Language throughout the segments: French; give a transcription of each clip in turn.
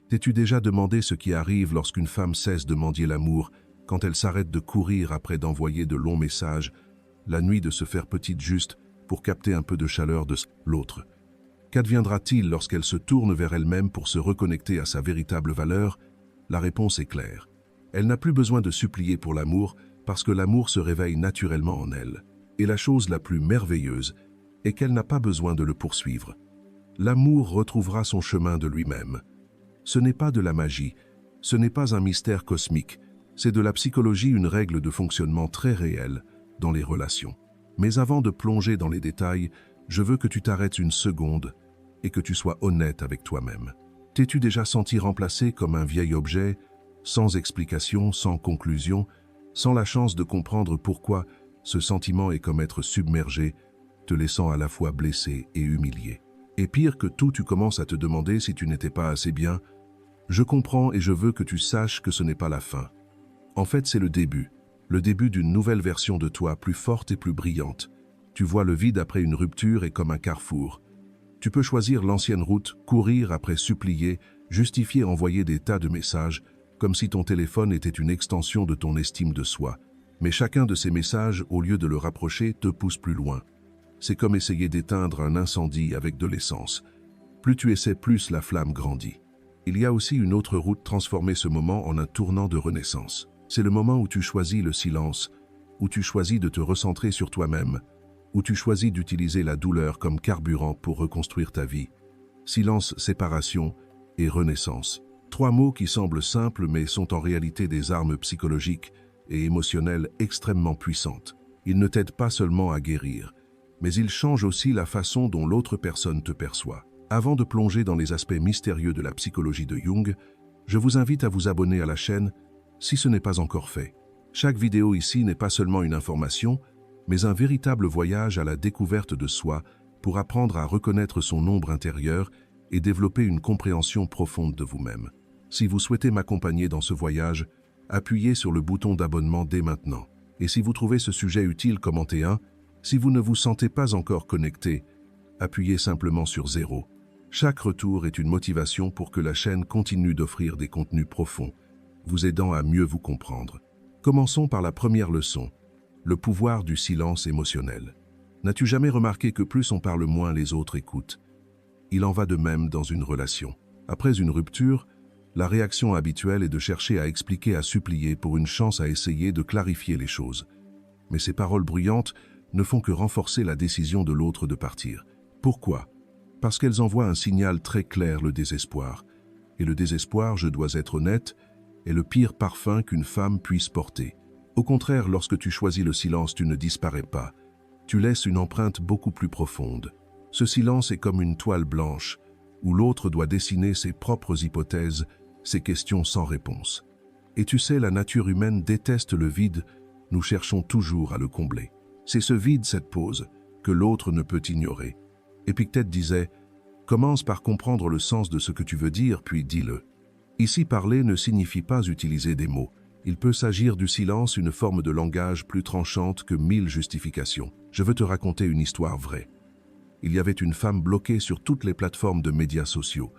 T'es-tu déjà demandé ce qui arrive lorsqu'une femme cesse de mendier l'amour, quand elle s'arrête de courir après d'envoyer de longs messages, la nuit de se faire petite juste pour capter un peu de chaleur de l'autre? Qu'adviendra-t-il lorsqu'elle se tourne vers elle-même pour se reconnecter à sa véritable valeur? La réponse est claire. Elle n'a plus besoin de supplier pour l'amour parce que l'amour se réveille naturellement en elle. Et la chose la plus merveilleuse est qu'elle n'a pas besoin de le poursuivre. L'amour retrouvera son chemin de lui-même. Ce n'est pas de la magie, ce n'est pas un mystère cosmique, c'est de la psychologie, une règle de fonctionnement très réelle dans les relations. Mais avant de plonger dans les détails, je veux que tu t'arrêtes une seconde et que tu sois honnête avec toi-même. T'es-tu déjà senti remplacé comme un vieil objet, sans explication, sans conclusion, sans la chance de comprendre pourquoi ce sentiment est comme être submergé, te laissant à la fois blessé et humilié? Et pire que tout, tu commences à te demander si tu n'étais pas assez bien. Je comprends et je veux que tu saches que ce n'est pas la fin. En fait, c'est le début d'une nouvelle version de toi, plus forte et plus brillante. Tu vois, le vide après une rupture est comme un carrefour. Tu peux choisir l'ancienne route, courir après supplier, justifier, envoyer des tas de messages, comme si ton téléphone était une extension de ton estime de soi. Mais chacun de ces messages, au lieu de le rapprocher, te pousse plus loin. C'est comme essayer d'éteindre un incendie avec de l'essence. Plus tu essaies, plus la flamme grandit. Il y a aussi une autre route, transformer ce moment en un tournant de renaissance. C'est le moment où tu choisis le silence, où tu choisis de te recentrer sur toi-même, où tu choisis d'utiliser la douleur comme carburant pour reconstruire ta vie. Silence, séparation et renaissance. 3 mots qui semblent simples mais sont en réalité des armes psychologiques et émotionnelles extrêmement puissantes. Ils ne t'aident pas seulement à guérir, mais ils changent aussi la façon dont l'autre personne te perçoit. Avant de plonger dans les aspects mystérieux de la psychologie de Jung, je vous invite à vous abonner à la chaîne si ce n'est pas encore fait. Chaque vidéo ici n'est pas seulement une information, mais un véritable voyage à la découverte de soi pour apprendre à reconnaître son ombre intérieure et développer une compréhension profonde de vous-même. Si vous souhaitez m'accompagner dans ce voyage, appuyez sur le bouton d'abonnement dès maintenant. Et si vous trouvez ce sujet utile, commentez 1. Si vous ne vous sentez pas encore connecté, appuyez simplement sur 0. Chaque retour est une motivation pour que la chaîne continue d'offrir des contenus profonds, vous aidant à mieux vous comprendre. Commençons par la première leçon, le pouvoir du silence émotionnel. N'as-tu jamais remarqué que plus on parle, moins les autres écoutent? Il en va de même dans une relation. Après une rupture, la réaction habituelle est de chercher à expliquer, à supplier pour une chance à essayer de clarifier les choses. Mais ces paroles bruyantes ne font que renforcer la décision de l'autre de partir. Pourquoi? Parce qu'elles envoient un signal très clair, le désespoir. Et le désespoir, je dois être honnête, est le pire parfum qu'une femme puisse porter. Au contraire, lorsque tu choisis le silence, tu ne disparais pas. Tu laisses une empreinte beaucoup plus profonde. Ce silence est comme une toile blanche, où l'autre doit dessiner ses propres hypothèses, ses questions sans réponse. Et tu sais, la nature humaine déteste le vide, nous cherchons toujours à le combler. C'est ce vide, cette pause, que l'autre ne peut ignorer. Épictète disait « Commence par comprendre le sens de ce que tu veux dire, puis dis-le ». Ici, parler ne signifie pas utiliser des mots. Il peut s'agir du silence, une forme de langage plus tranchante que 1000 justifications. Je veux te raconter une histoire vraie. Il y avait une femme bloquée sur toutes les plateformes de médias sociaux.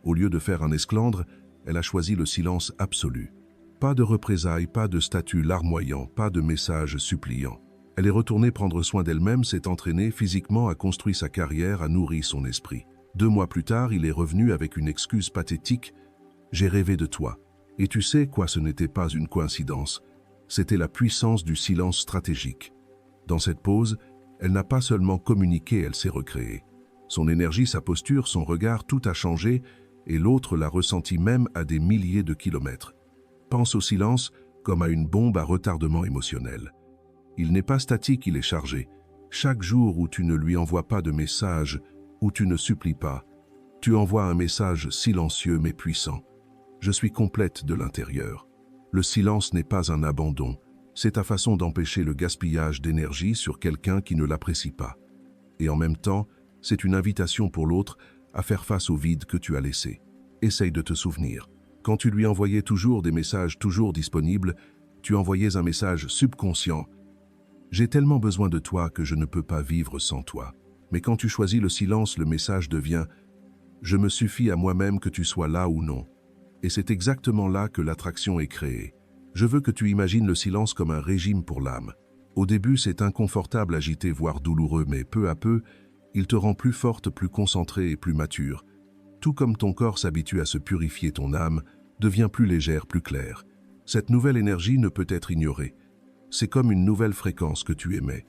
Au lieu de faire un esclandre, elle a choisi le silence absolu. Pas de représailles, pas de statut larmoyant, pas de messages suppliants. Elle est retournée prendre soin d'elle-même, s'est entraînée physiquement, a construit sa carrière, a nourri son esprit. 2 mois plus tard, il est revenu avec une excuse pathétique. « J'ai rêvé de toi. » Et tu sais quoi, ce n'était pas une coïncidence. C'était la puissance du silence stratégique. Dans cette pause, elle n'a pas seulement communiqué, elle s'est recréée. Son énergie, sa posture, son regard, tout a changé et l'autre l'a ressenti même à des milliers de kilomètres. Pense au silence comme à une bombe à retardement émotionnel. Il n'est pas statique, il est chargé. Chaque jour où tu ne lui envoies pas de message, où tu ne supplies pas, tu envoies un message silencieux mais puissant. Je suis complète de l'intérieur. Le silence n'est pas un abandon, c'est ta façon d'empêcher le gaspillage d'énergie sur quelqu'un qui ne l'apprécie pas. Et en même temps, c'est une invitation pour l'autre à faire face au vide que tu as laissé. Essaye de te souvenir. Quand tu lui envoyais toujours des messages toujours disponibles, tu envoyais un message subconscient. J'ai tellement besoin de toi que je ne peux pas vivre sans toi. Mais quand tu choisis le silence, le message devient « Je me suffis à moi-même que tu sois là ou non ». Et c'est exactement là que l'attraction est créée. Je veux que tu imagines le silence comme un régime pour l'âme. Au début, c'est inconfortable, agité, voire douloureux, mais peu à peu, il te rend plus forte, plus concentrée et plus mature. Tout comme ton corps s'habitue à se purifier, ton âme devient plus légère, plus claire. Cette nouvelle énergie ne peut être ignorée. C'est comme une nouvelle fréquence que tu émets.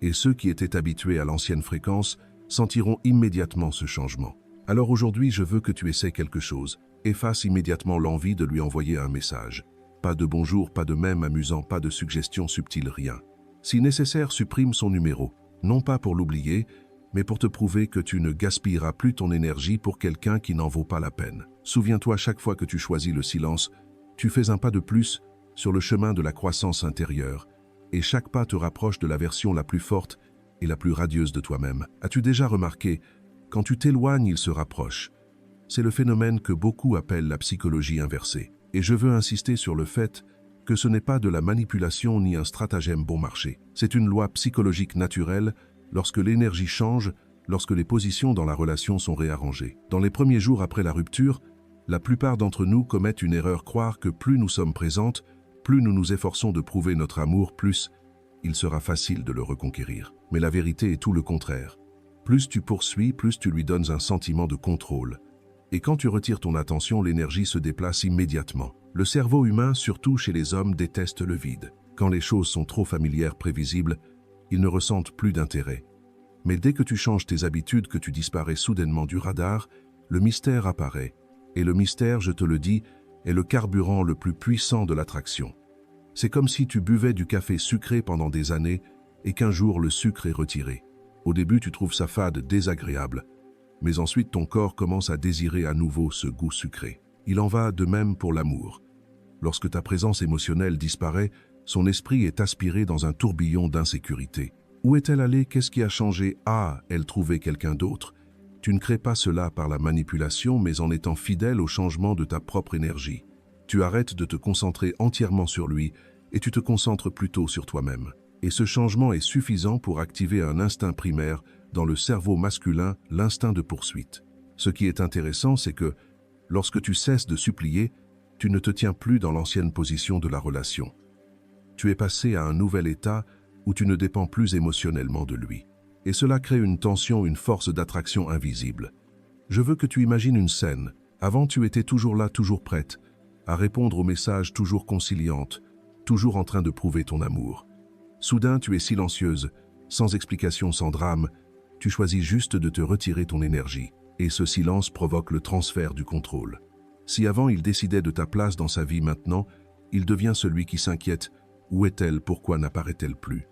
Et ceux qui étaient habitués à l'ancienne fréquence sentiront immédiatement ce changement. Alors aujourd'hui, je veux que tu essaies quelque chose. Efface immédiatement l'envie de lui envoyer un message. Pas de bonjour, pas de mème amusant, pas de suggestion subtile, rien. Si nécessaire, supprime son numéro. Non pas pour l'oublier, mais pour te prouver que tu ne gaspilleras plus ton énergie pour quelqu'un qui n'en vaut pas la peine. Souviens-toi, chaque fois que tu choisis le silence, tu fais un pas de plus sur le chemin de la croissance intérieure, et chaque pas te rapproche de la version la plus forte et la plus radieuse de toi-même. As-tu déjà remarqué, quand tu t'éloignes, il se rapproche. C'est le phénomène que beaucoup appellent la psychologie inversée. Et je veux insister sur le fait que ce n'est pas de la manipulation ni un stratagème bon marché. C'est une loi psychologique naturelle lorsque l'énergie change, lorsque les positions dans la relation sont réarrangées. Dans les premiers jours après la rupture, la plupart d'entre nous commettent une erreur, croire que plus nous sommes présentes, plus nous nous efforçons de prouver notre amour, plus il sera facile de le reconquérir. Mais la vérité est tout le contraire. Plus tu poursuis, plus tu lui donnes un sentiment de contrôle. Et quand tu retires ton attention, l'énergie se déplace immédiatement. Le cerveau humain, surtout chez les hommes, déteste le vide. Quand les choses sont trop familières, prévisibles, ils ne ressentent plus d'intérêt. Mais dès que tu changes tes habitudes, que tu disparais soudainement du radar, le mystère apparaît. Et le mystère, je te le dis, est le carburant le plus puissant de l'attraction. C'est comme si tu buvais du café sucré pendant des années et qu'un jour le sucre est retiré. Au début, tu trouves ça fade, désagréable. Mais ensuite, ton corps commence à désirer à nouveau ce goût sucré. Il en va de même pour l'amour. Lorsque ta présence émotionnelle disparaît, son esprit est aspiré dans un tourbillon d'insécurité. Où est-elle allée? Qu'est-ce qui a changé? Ah, elle trouvait quelqu'un d'autre. Tu ne crées pas cela par la manipulation, mais en étant fidèle au changement de ta propre énergie. Tu arrêtes de te concentrer entièrement sur lui et tu te concentres plutôt sur toi-même. Et ce changement est suffisant pour activer un instinct primaire dans le cerveau masculin, l'instinct de poursuite. Ce qui est intéressant, c'est que, lorsque tu cesses de supplier, tu ne te tiens plus dans l'ancienne position de la relation. Tu es passé à un nouvel état où tu ne dépends plus émotionnellement de lui. Et cela crée une tension, une force d'attraction invisible. Je veux que tu imagines une scène. Avant, tu étais toujours là, toujours prête, à répondre aux messages, toujours conciliante, toujours en train de prouver ton amour. Soudain, tu es silencieuse, sans explication, sans drame. Tu choisis juste de te retirer ton énergie. Et ce silence provoque le transfert du contrôle. Si avant il décidait de ta place dans sa vie, maintenant, il devient celui qui s'inquiète. Où est-elle? Pourquoi n'apparaît-elle plus?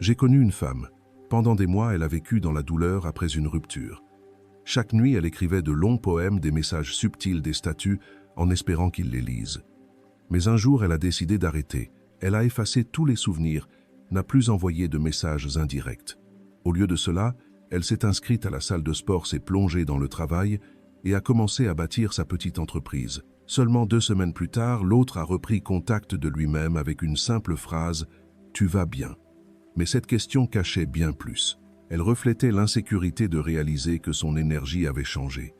J'ai connu une femme. Pendant des mois, elle a vécu dans la douleur après une rupture. Chaque nuit, elle écrivait de longs poèmes, des messages subtils, des statuts, en espérant qu'il les lise. Mais un jour, elle a décidé d'arrêter. Elle a effacé tous les souvenirs, n'a plus envoyé de messages indirects. Au lieu de cela, elle s'est inscrite à la salle de sport, s'est plongée dans le travail et a commencé à bâtir sa petite entreprise. Seulement 2 semaines plus tard, l'autre a repris contact de lui-même avec une simple phrase « Tu vas bien ». Mais cette question cachait bien plus. Elle reflétait l'insécurité de réaliser que son énergie avait changé.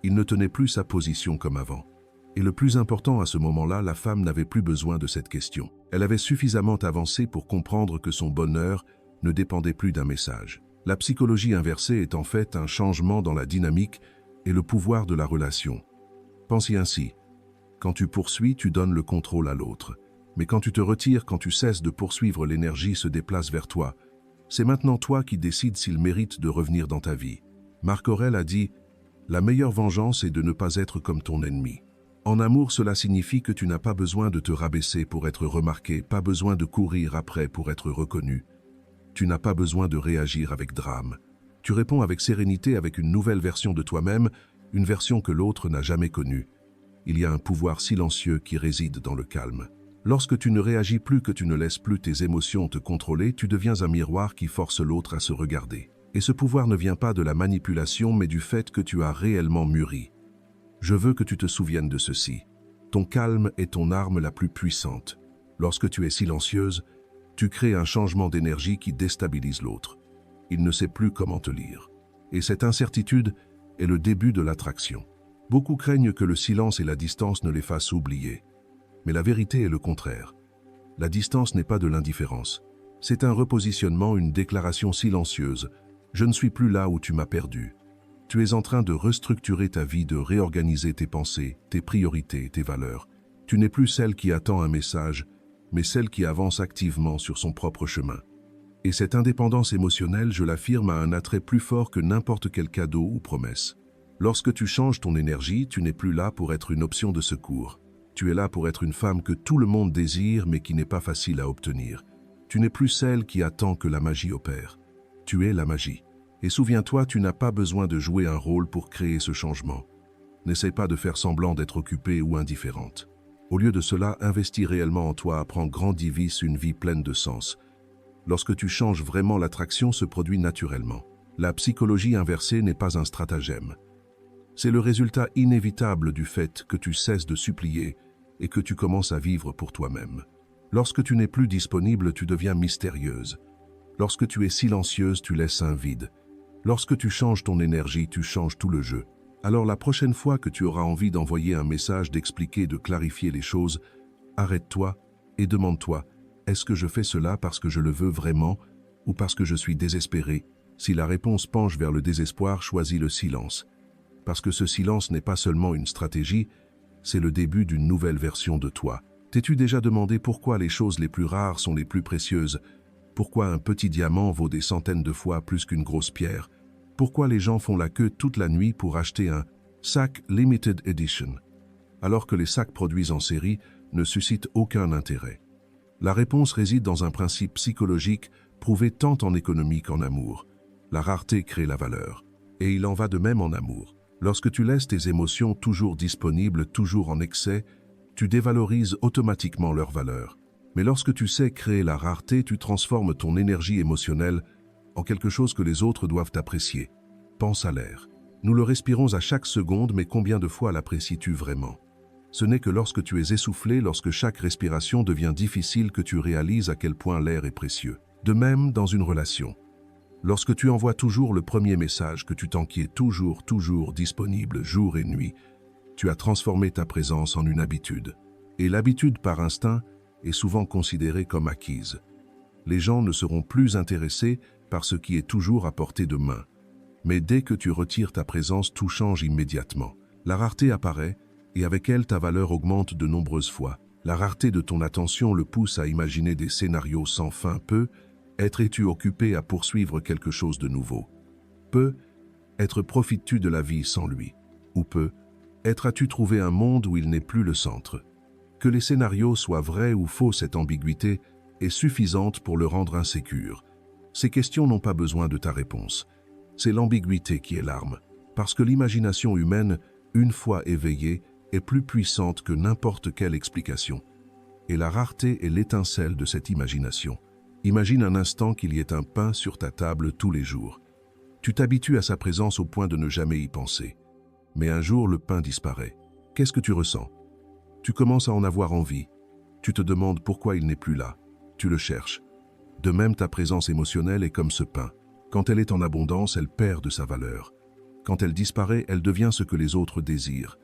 Il ne tenait plus sa position comme avant. Et le plus important à ce moment-là, la femme n'avait plus besoin de cette question. Elle avait suffisamment avancé pour comprendre que son bonheur ne dépendait plus d'un message. La psychologie inversée est en fait un changement dans la dynamique et le pouvoir de la relation. Pense-y ainsi. Quand tu poursuis, tu donnes le contrôle à l'autre. Mais quand tu te retires, quand tu cesses de poursuivre, l'énergie se déplace vers toi. C'est maintenant toi qui décides s'il mérite de revenir dans ta vie. Marc Aurèle a dit « La meilleure vengeance est de ne pas être comme ton ennemi ». En amour, cela signifie que tu n'as pas besoin de te rabaisser pour être remarqué, pas besoin de courir après pour être reconnu. Tu n'as pas besoin de réagir avec drame. Tu réponds avec sérénité, avec une nouvelle version de toi-même, une version que l'autre n'a jamais connue. Il y a un pouvoir silencieux qui réside dans le calme. Lorsque tu ne réagis plus, que tu ne laisses plus tes émotions te contrôler, tu deviens un miroir qui force l'autre à se regarder. Et ce pouvoir ne vient pas de la manipulation, mais du fait que tu as réellement mûri. Je veux que tu te souviennes de ceci. Ton calme est ton arme la plus puissante. Lorsque tu es silencieuse, tu crées un changement d'énergie qui déstabilise l'autre. Il ne sait plus comment te lire. Et cette incertitude est le début de l'attraction. Beaucoup craignent que le silence et la distance ne les fassent oublier. Mais la vérité est le contraire. La distance n'est pas de l'indifférence. C'est un repositionnement, une déclaration silencieuse. Je ne suis plus là où tu m'as perdu. Tu es en train de restructurer ta vie, de réorganiser tes pensées, tes priorités, tes valeurs. Tu n'es plus celle qui attend un message, mais celle qui avance activement sur son propre chemin. Et cette indépendance émotionnelle, je l'affirme, a un attrait plus fort que n'importe quel cadeau ou promesse. Lorsque tu changes ton énergie, tu n'es plus là pour être une option de secours. Tu es là pour être une femme que tout le monde désire, mais qui n'est pas facile à obtenir. Tu n'es plus celle qui attend que la magie opère. Tu es la magie. Et souviens-toi, tu n'as pas besoin de jouer un rôle pour créer ce changement. N'essaie pas de faire semblant d'être occupée ou indifférente. Au lieu de cela, investis réellement en toi, apprends, grandis, vis une vie pleine de sens. Lorsque tu changes vraiment, l'attraction se produit naturellement. La psychologie inversée n'est pas un stratagème. C'est le résultat inévitable du fait que tu cesses de supplier et que tu commences à vivre pour toi-même. Lorsque tu n'es plus disponible, tu deviens mystérieuse. Lorsque tu es silencieuse, tu laisses un vide. Lorsque tu changes ton énergie, tu changes tout le jeu. Alors la prochaine fois que tu auras envie d'envoyer un message, d'expliquer, de clarifier les choses, arrête-toi et demande-toi, est-ce que je fais cela parce que je le veux vraiment ou parce que je suis désespérée? Si la réponse penche vers le désespoir, choisis le silence. Parce que ce silence n'est pas seulement une stratégie, c'est le début d'une nouvelle version de toi. T'es-tu déjà demandé pourquoi les choses les plus rares sont les plus précieuses? Pourquoi un petit diamant vaut des centaines de fois plus qu'une grosse pierre? Pourquoi les gens font la queue toute la nuit pour acheter un sac limited edition, alors que les sacs produits en série ne suscitent aucun intérêt? La réponse réside dans un principe psychologique prouvé tant en économie qu'en amour. La rareté crée la valeur. Et il en va de même en amour. Lorsque tu laisses tes émotions toujours disponibles, toujours en excès, tu dévalorises automatiquement leur valeur. Mais lorsque tu sais créer la rareté, tu transformes ton énergie émotionnelle en quelque chose que les autres doivent apprécier. Pense à l'air. Nous le respirons à chaque seconde, mais combien de fois l'apprécies-tu vraiment? Ce n'est que lorsque tu es essoufflé, lorsque chaque respiration devient difficile, que tu réalises à quel point l'air est précieux. De même, dans une relation. Lorsque tu envoies toujours le premier message, que tu t'enquiers toujours disponible, jour et nuit, tu as transformé ta présence en une habitude. Et l'habitude par instinct est souvent considérée comme acquise. Les gens ne seront plus intéressés par ce qui est toujours à portée de main. Mais dès que tu retires ta présence, tout change immédiatement. La rareté apparaît, et avec elle, ta valeur augmente de nombreuses fois. La rareté de ton attention le pousse à imaginer des scénarios sans fin. Peu, es-tu occupé à poursuivre quelque chose de nouveau? Peu, profites-tu de la vie sans lui? Ou peu, as-tu trouvé un monde où il n'est plus le centre? Que les scénarios soient vrais ou faux, cette ambiguïté est suffisante pour le rendre insécure. Ces questions n'ont pas besoin de ta réponse. C'est l'ambiguïté qui est l'arme, parce que l'imagination humaine, une fois éveillée, est plus puissante que n'importe quelle explication. Et la rareté est l'étincelle de cette imagination. Imagine un instant qu'il y ait un pain sur ta table tous les jours. Tu t'habitues à sa présence au point de ne jamais y penser. Mais un jour, le pain disparaît. Qu'est-ce que tu ressens? Tu commences à en avoir envie. Tu te demandes pourquoi il n'est plus là. Tu le cherches. De même, ta présence émotionnelle est comme ce pain. Quand elle est en abondance, elle perd de sa valeur. Quand elle disparaît, elle devient ce que les autres désirent.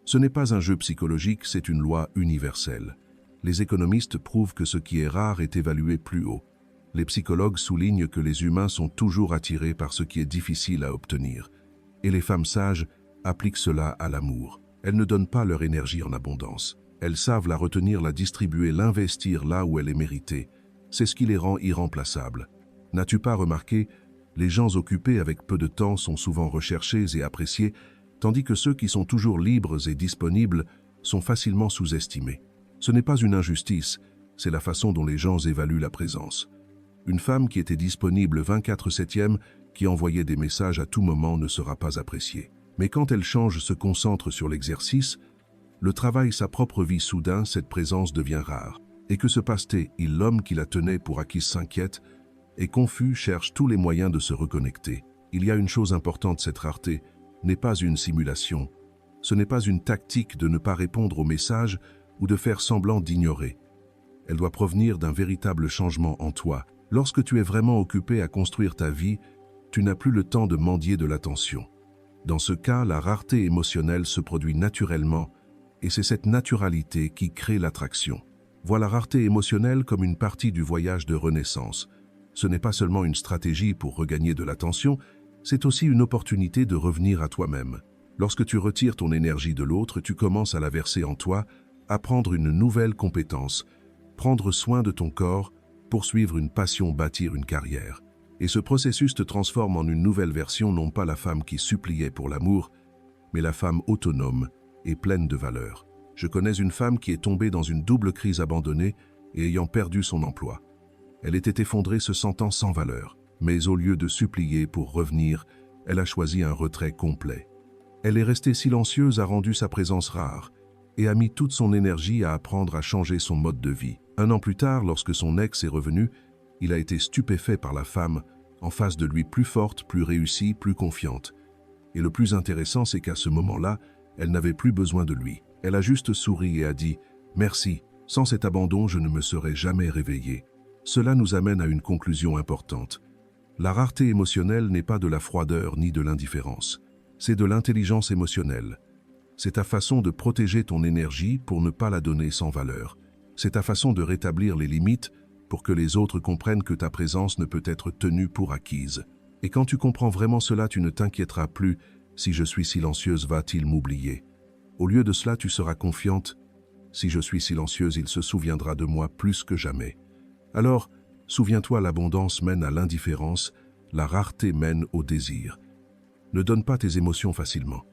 Ce n'est pas un jeu psychologique, c'est une loi universelle. Les économistes prouvent que ce qui est rare est évalué plus haut. Les psychologues soulignent que les humains sont toujours attirés par ce qui est difficile à obtenir. Et les femmes sages appliquent cela à l'amour. Elles ne donnent pas leur énergie en abondance. Elles savent la retenir, la distribuer, l'investir là où elle est méritée. C'est ce qui les rend irremplaçables. N'as-tu pas remarqué, les gens occupés avec peu de temps sont souvent recherchés et appréciés, tandis que ceux qui sont toujours libres et disponibles sont facilement sous-estimés. Ce n'est pas une injustice, c'est la façon dont les gens évaluent la présence. Une femme qui était disponible 24/7, qui envoyait des messages à tout moment, ne sera pas appréciée. Mais quand elle change, se concentre sur l'exercice, le travail, sa propre vie, soudain, cette présence devient rare. Et que se passe-t-il? L'homme qui la tenait pour acquise s'inquiète et, confus, cherche tous les moyens de se reconnecter. Il y a une chose importante, cette rareté n'est pas une simulation. Ce n'est pas une tactique de ne pas répondre aux messages ou de faire semblant d'ignorer. Elle doit provenir d'un véritable changement en toi. Lorsque tu es vraiment occupé à construire ta vie, tu n'as plus le temps de mendier de l'attention. Dans ce cas, la rareté émotionnelle se produit naturellement et c'est cette naturalité qui crée l'attraction. Vois la rareté émotionnelle comme une partie du voyage de renaissance. Ce n'est pas seulement une stratégie pour regagner de l'attention, c'est aussi une opportunité de revenir à toi-même. Lorsque tu retires ton énergie de l'autre, tu commences à la verser en toi, apprendre une nouvelle compétence, prendre soin de ton corps, poursuivre une passion, bâtir une carrière. Et ce processus te transforme en une nouvelle version, non pas la femme qui suppliait pour l'amour, mais la femme autonome et pleine de valeur. Je connais une femme qui est tombée dans une double crise abandonnée et ayant perdu son emploi. Elle était effondrée, se sentant sans valeur. Mais au lieu de supplier pour revenir, elle a choisi un retrait complet. Elle est restée silencieuse, a rendu sa présence rare et a mis toute son énergie à apprendre à changer son mode de vie. 1 an plus tard, lorsque son ex est revenu, il a été stupéfait par la femme, en face de lui plus forte, plus réussie, plus confiante. Et le plus intéressant, c'est qu'à ce moment-là, elle n'avait plus besoin de lui. Elle a juste souri et a dit « Merci, sans cet abandon, je ne me serais jamais réveillée ». Cela nous amène à une conclusion importante. La rareté émotionnelle n'est pas de la froideur ni de l'indifférence. C'est de l'intelligence émotionnelle. C'est ta façon de protéger ton énergie pour ne pas la donner sans valeur. C'est ta façon de rétablir les limites pour que les autres comprennent que ta présence ne peut être tenue pour acquise. Et quand tu comprends vraiment cela, tu ne t'inquiéteras plus « si je suis silencieuse, va-t-il m'oublier ?» Au lieu de cela, tu seras confiante « si je suis silencieuse, il se souviendra de moi plus que jamais ». Alors, souviens-toi, l'abondance mène à l'indifférence, la rareté mène au désir. Ne donne pas tes émotions facilement.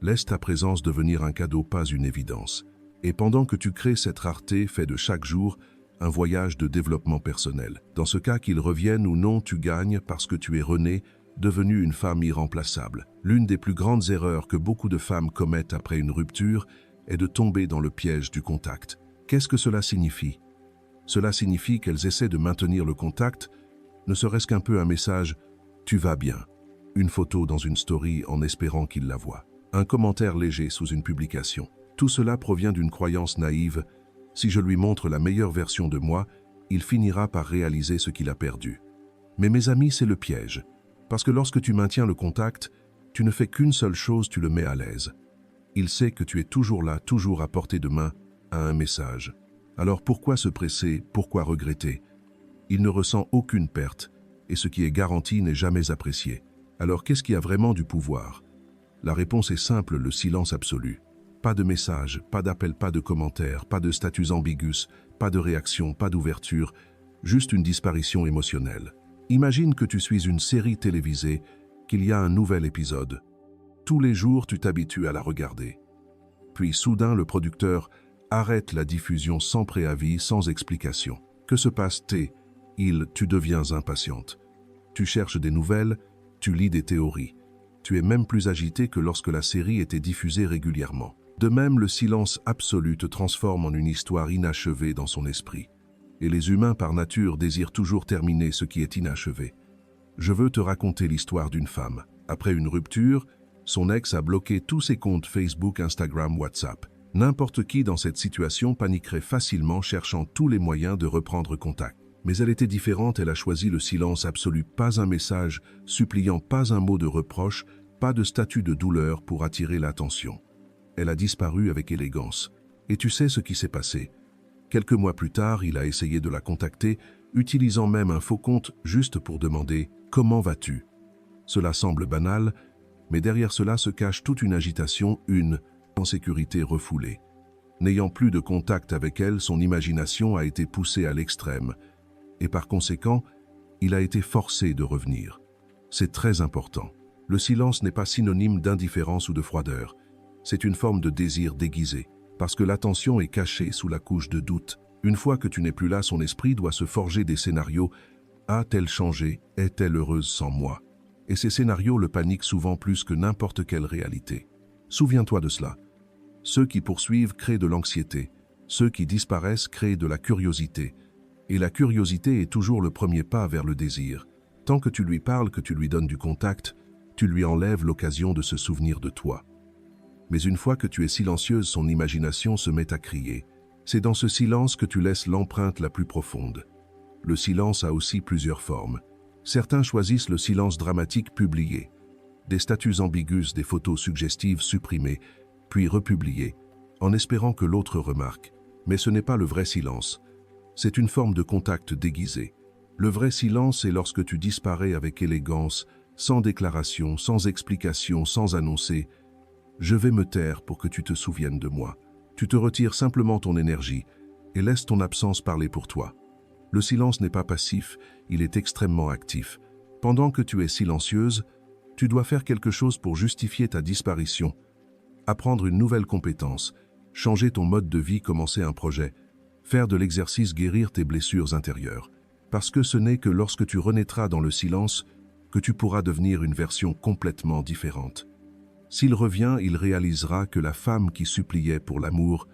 Laisse ta présence devenir un cadeau, pas une évidence. Et pendant que tu crées cette rareté, fais de chaque jour un voyage de développement personnel. Dans ce cas, qu'il revienne ou non, tu gagnes parce que tu es renée, devenue une femme irremplaçable. L'une des plus grandes erreurs que beaucoup de femmes commettent après une rupture est de tomber dans le piège du contact. Qu'est-ce que cela signifie ? Cela signifie qu'elles essaient de maintenir le contact, ne serait-ce qu'un peu un message « tu vas bien », une photo dans une story en espérant qu'il la voie, un commentaire léger sous une publication. Tout cela provient d'une croyance naïve « si je lui montre la meilleure version de moi, il finira par réaliser ce qu'il a perdu ». Mais mes amis, c'est le piège, parce que lorsque tu maintiens le contact, tu ne fais qu'une seule chose, tu le mets à l'aise. Il sait que tu es toujours là, toujours à portée de main, à un message. Alors pourquoi se presser, pourquoi regretter? Il ne ressent aucune perte, et ce qui est garanti n'est jamais apprécié. Alors qu'est-ce qui a vraiment du pouvoir? La réponse est simple, le silence absolu. Pas de message, pas d'appel, pas de commentaires, pas de statuts ambigus, pas de réaction, pas d'ouverture, juste une disparition émotionnelle. Imagine que tu suis une série télévisée, qu'il y a un nouvel épisode. Tous les jours, tu t'habitues à la regarder. Puis soudain, le producteur arrête la diffusion sans préavis, sans explication. Que se passe-t-il? Tu deviens impatiente. Tu cherches des nouvelles, tu lis des théories. Tu es même plus agité que lorsque la série était diffusée régulièrement. De même, le silence absolu te transforme en une histoire inachevée dans son esprit. Et les humains, par nature, désirent toujours terminer ce qui est inachevé. Je veux te raconter l'histoire d'une femme. Après une rupture, son ex a bloqué tous ses comptes Facebook, Instagram, WhatsApp. N'importe qui dans cette situation paniquerait facilement, cherchant tous les moyens de reprendre contact. Mais elle était différente, elle a choisi le silence absolu, pas un message, suppliant, pas un mot de reproche, pas de statut de douleur pour attirer l'attention. Elle a disparu avec élégance. Et tu sais ce qui s'est passé. Quelques mois plus tard, il a essayé de la contacter, utilisant même un faux compte juste pour demander « Comment vas-tu ?» Cela semble banal, mais derrière cela se cache toute une agitation, une insécurité refoulée. N'ayant plus de contact avec elle, son imagination a été poussée à l'extrême, et par conséquent, il a été forcé de revenir. C'est très important. Le silence n'est pas synonyme d'indifférence ou de froideur. C'est une forme de désir déguisé, parce que l'attention est cachée sous la couche de doute. Une fois que tu n'es plus là, son esprit doit se forger des scénarios. A-t-elle changé? Est-elle heureuse sans moi? Et ces scénarios le paniquent souvent plus que n'importe quelle réalité. Souviens-toi de cela. Ceux qui poursuivent créent de l'anxiété. Ceux qui disparaissent créent de la curiosité. Et la curiosité est toujours le premier pas vers le désir. Tant que tu lui parles, que tu lui donnes du contact, tu lui enlèves l'occasion de se souvenir de toi. Mais une fois que tu es silencieuse, son imagination se met à crier. C'est dans ce silence que tu laisses l'empreinte la plus profonde. Le silence a aussi plusieurs formes. Certains choisissent le silence dramatique publié. des statuts ambigus, des photos suggestives supprimées, puis republiées, en espérant que l'autre remarque. Mais ce n'est pas le vrai silence. C'est une forme de contact déguisé. Le vrai silence est lorsque tu disparais avec élégance, sans déclaration, sans explication, sans annoncer « Je vais me taire pour que tu te souviennes de moi ». Tu te retires simplement ton énergie et laisses ton absence parler pour toi. Le silence n'est pas passif, il est extrêmement actif. Pendant que tu es silencieuse, tu dois faire quelque chose pour justifier ta disparition, apprendre une nouvelle compétence, changer ton mode de vie, commencer un projet, faire de l'exercice, guérir tes blessures intérieures. Parce que ce n'est que lorsque tu renaîtras dans le silence que tu pourras devenir une version complètement différente. S'il revient, il réalisera que la femme qui suppliait pour l'amour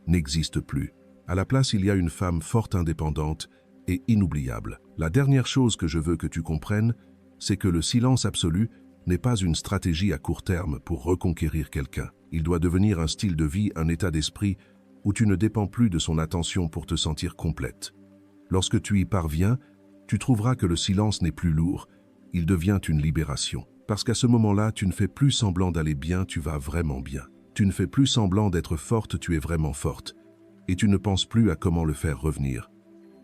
n'existe plus. À la place, il y a une femme forte, indépendante et inoubliable. La dernière chose que je veux que tu comprennes, c'est que le silence absolu n'est pas une stratégie à court terme pour reconquérir quelqu'un. Il doit devenir un style de vie, un état d'esprit où tu ne dépends plus de son attention pour te sentir complète. Lorsque tu y parviens, tu trouveras que le silence n'est plus lourd, il devient une libération. Parce qu'à ce moment-là, tu ne fais plus semblant d'aller bien, tu vas vraiment bien. Tu ne fais plus semblant d'être forte, tu es vraiment forte. Et tu ne penses plus à comment le faire revenir.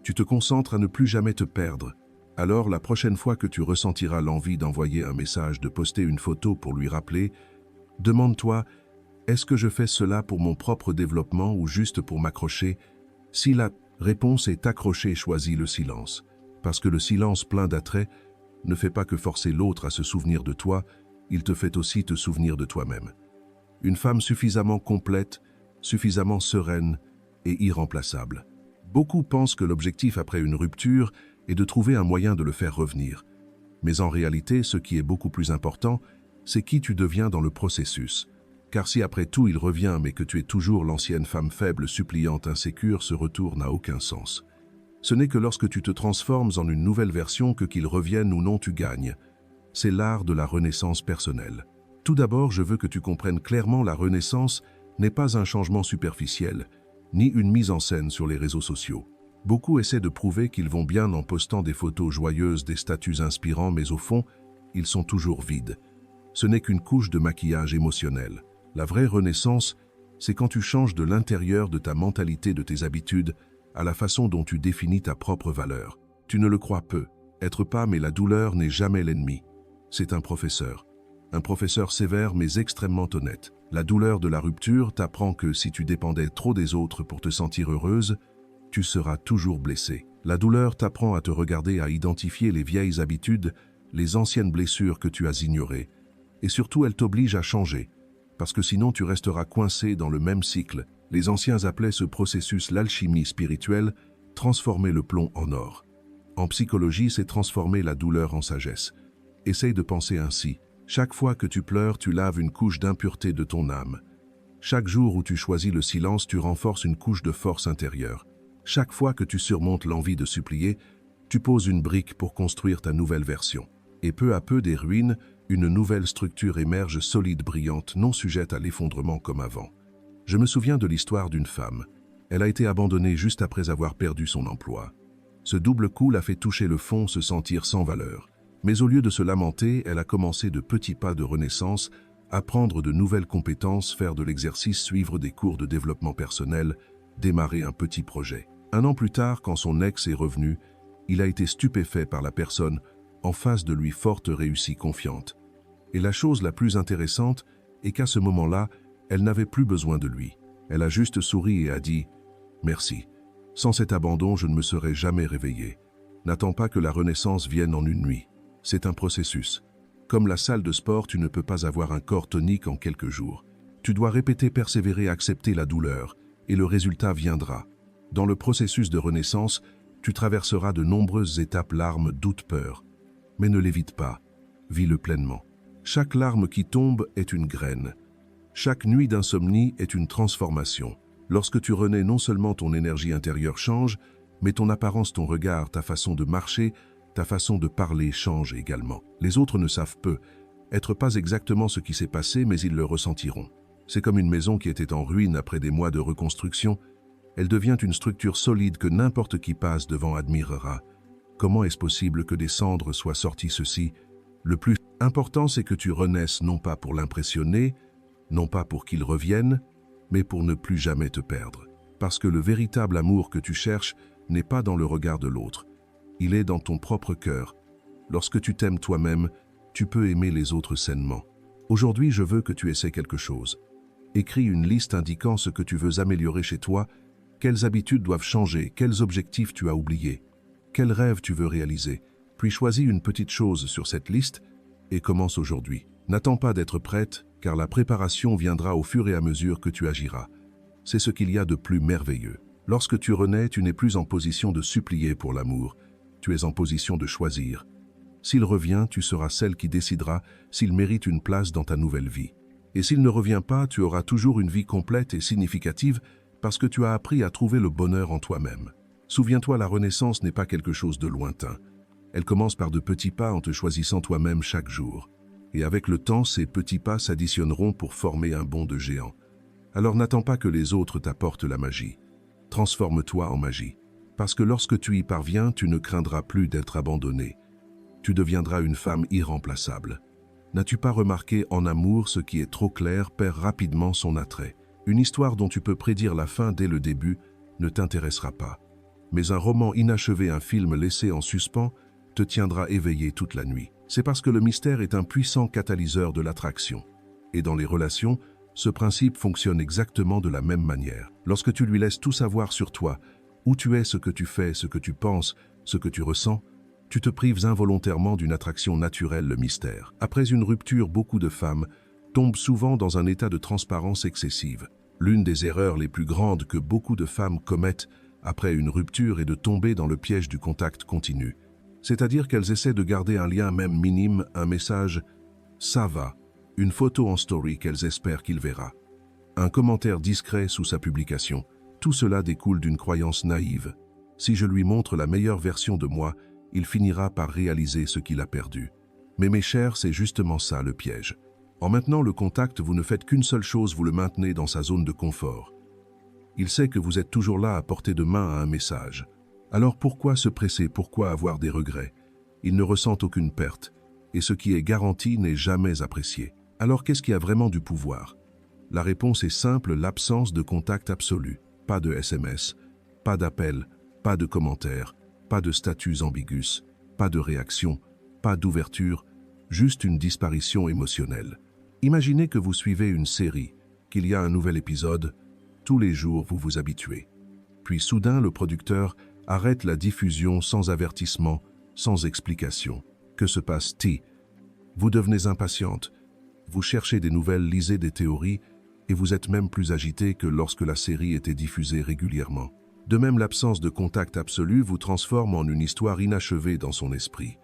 Tu te concentres à ne plus jamais te perdre. Alors, la prochaine fois que tu ressentiras l'envie d'envoyer un message, de poster une photo pour lui rappeler, demande-toi, est-ce que je fais cela pour mon propre développement ou juste pour m'accrocher? Si la réponse est accrochée, choisis le silence. Parce que le silence plein d'attrait ne fait pas que forcer l'autre à se souvenir de toi, il te fait aussi te souvenir de toi-même. Une femme suffisamment complète, suffisamment sereine et irremplaçable. Beaucoup pensent que l'objectif après une rupture est de trouver un moyen de le faire revenir. Mais en réalité, ce qui est beaucoup plus important, c'est qui tu deviens dans le processus. Car si après tout il revient mais que tu es toujours l'ancienne femme faible, suppliante, insécure, ce retour n'a aucun sens. Ce n'est que lorsque tu te transformes en une nouvelle version que qu'il revienne ou non tu gagnes. C'est l'art de la renaissance personnelle. Tout d'abord, je veux que tu comprennes clairement, la renaissance n'est pas un changement superficiel, ni une mise en scène sur les réseaux sociaux. Beaucoup essaient de prouver qu'ils vont bien en postant des photos joyeuses, des statuts inspirants, mais au fond, ils sont toujours vides. Ce n'est qu'une couche de maquillage émotionnel. La vraie renaissance, c'est quand tu changes de l'intérieur de ta mentalité, de tes habitudes, à la façon dont tu définis ta propre valeur. Tu ne le crois peu. Être pas, mais la douleur n'est jamais l'ennemi. C'est un professeur sévère mais extrêmement honnête. La douleur de la rupture t'apprend que si tu dépendais trop des autres pour te sentir heureuse, tu seras toujours blessée. La douleur t'apprend à te regarder, à identifier les vieilles habitudes, les anciennes blessures que tu as ignorées. Et surtout, elle t'oblige à changer, parce que sinon tu resteras coincé dans le même cycle. Les anciens appelaient ce processus l'alchimie spirituelle, transformer le plomb en or. En psychologie, c'est transformer la douleur en sagesse. Essaye de penser ainsi. Chaque fois que tu pleures, tu laves une couche d'impureté de ton âme. Chaque jour où tu choisis le silence, tu renforces une couche de force intérieure. Chaque fois que tu surmontes l'envie de supplier, tu poses une brique pour construire ta nouvelle version. Et peu à peu des ruines, une nouvelle structure émerge, solide, brillante, non sujette à l'effondrement comme avant. Je me souviens de l'histoire d'une femme. Elle a été abandonnée juste après avoir perdu son emploi. Ce double coup l'a fait toucher le fond, se sentir sans valeur. Mais au lieu de se lamenter, elle a commencé de petits pas de renaissance, apprendre de nouvelles compétences, faire de l'exercice, suivre des cours de développement personnel, démarrer un petit projet. 1 an plus tard, quand son ex est revenu, il a été stupéfait par la personne en face de lui, forte, réussie, confiante. Et la chose la plus intéressante est qu'à ce moment-là, elle n'avait plus besoin de lui. Elle a juste souri et a dit « Merci. Sans cet abandon, je ne me serais jamais réveillée. N'attends pas que la renaissance vienne en une nuit. C'est un processus. Comme la salle de sport, tu ne peux pas avoir un corps tonique en quelques jours. Tu dois répéter, persévérer, accepter la douleur, et le résultat viendra. Dans le processus de renaissance, tu traverseras de nombreuses étapes, larmes, doutes, peurs. Mais ne l'évite pas. Vis-le pleinement. Chaque larme qui tombe est une graine. Chaque nuit d'insomnie est une transformation. Lorsque tu renais, non seulement ton énergie intérieure change, mais ton apparence, ton regard, ta façon de marcher, ta façon de parler change également. Les autres ne savent peu, être pas exactement ce qui s'est passé, mais ils le ressentiront. C'est comme une maison qui était en ruine après des mois de reconstruction. Elle devient une structure solide que n'importe qui passe devant admirera. Comment est-ce possible que des cendres soient sorties? Ceci Le plus important, c'est que tu renaisses non pas pour l'impressionner, non pas pour qu'il revienne, mais pour ne plus jamais te perdre. Parce que le véritable amour que tu cherches n'est pas dans le regard de l'autre, il est dans ton propre cœur. Lorsque tu t'aimes toi-même, tu peux aimer les autres sainement. Aujourd'hui, je veux que tu essaies quelque chose. Écris une liste indiquant ce que tu veux améliorer chez toi, quelles habitudes doivent changer, quels objectifs tu as oubliés, quels rêves tu veux réaliser. Puis choisis une petite chose sur cette liste et commence aujourd'hui. N'attends pas d'être prête, car la préparation viendra au fur et à mesure que tu agiras. C'est ce qu'il y a de plus merveilleux. Lorsque tu renais, tu n'es plus en position de supplier pour l'amour, tu es en position de choisir. S'il revient, tu seras celle qui décidera s'il mérite une place dans ta nouvelle vie. Et s'il ne revient pas, tu auras toujours une vie complète et significative parce que tu as appris à trouver le bonheur en toi-même. Souviens-toi, la renaissance n'est pas quelque chose de lointain. Elle commence par de petits pas en te choisissant toi-même chaque jour. Et avec le temps, ces petits pas s'additionneront pour former un bond de géant. Alors n'attends pas que les autres t'apportent la magie. Transforme-toi en magie. Parce que lorsque tu y parviens, tu ne craindras plus d'être abandonnée. Tu deviendras une femme irremplaçable. N'as-tu pas remarqué en amour ce qui est trop clair perd rapidement son attrait? Une histoire dont tu peux prédire la fin dès le début ne t'intéressera pas. Mais un roman inachevé, un film laissé en suspens, te tiendra éveillé toute la nuit. C'est parce que le mystère est un puissant catalyseur de l'attraction. Et dans les relations, ce principe fonctionne exactement de la même manière. Lorsque tu lui laisses tout savoir sur toi, où tu es, ce que tu fais, ce que tu penses, ce que tu ressens, tu te prives involontairement d'une attraction naturelle, le mystère. Après une rupture, beaucoup de femmes tombent souvent dans un état de transparence excessive. L'une des erreurs les plus grandes que beaucoup de femmes commettent après une rupture est de tomber dans le piège du contact continu. C'est-à-dire qu'elles essaient de garder un lien même minime, un message « ça va », une photo en story qu'elles espèrent qu'il verra, un commentaire discret sous sa publication. Tout cela découle d'une croyance naïve. Si je lui montre la meilleure version de moi, il finira par réaliser ce qu'il a perdu. Mais mes chers, c'est justement ça le piège. En maintenant le contact, vous ne faites qu'une seule chose, vous le maintenez dans sa zone de confort. Il sait que vous êtes toujours là à portée de main à un message. Alors pourquoi se presser, pourquoi avoir des regrets? Il ne ressent aucune perte, et ce qui est garanti n'est jamais apprécié. Alors qu'est-ce qui a vraiment du pouvoir? La réponse est simple, l'absence de contact absolu. Pas de SMS, pas d'appel, pas de commentaires, pas de statuts ambigus, pas de réaction, pas d'ouverture, juste une disparition émotionnelle. Imaginez que vous suivez une série, qu'il y a un nouvel épisode, tous les jours vous vous habituez. Puis soudain le producteur arrête la diffusion sans avertissement, sans explication. Que se passe-t-il? Vous devenez impatiente, vous cherchez des nouvelles, lisez des théories, et vous êtes même plus agité que lorsque la série était diffusée régulièrement. De même, l'absence de contact absolu vous transforme en une histoire inachevée dans son esprit.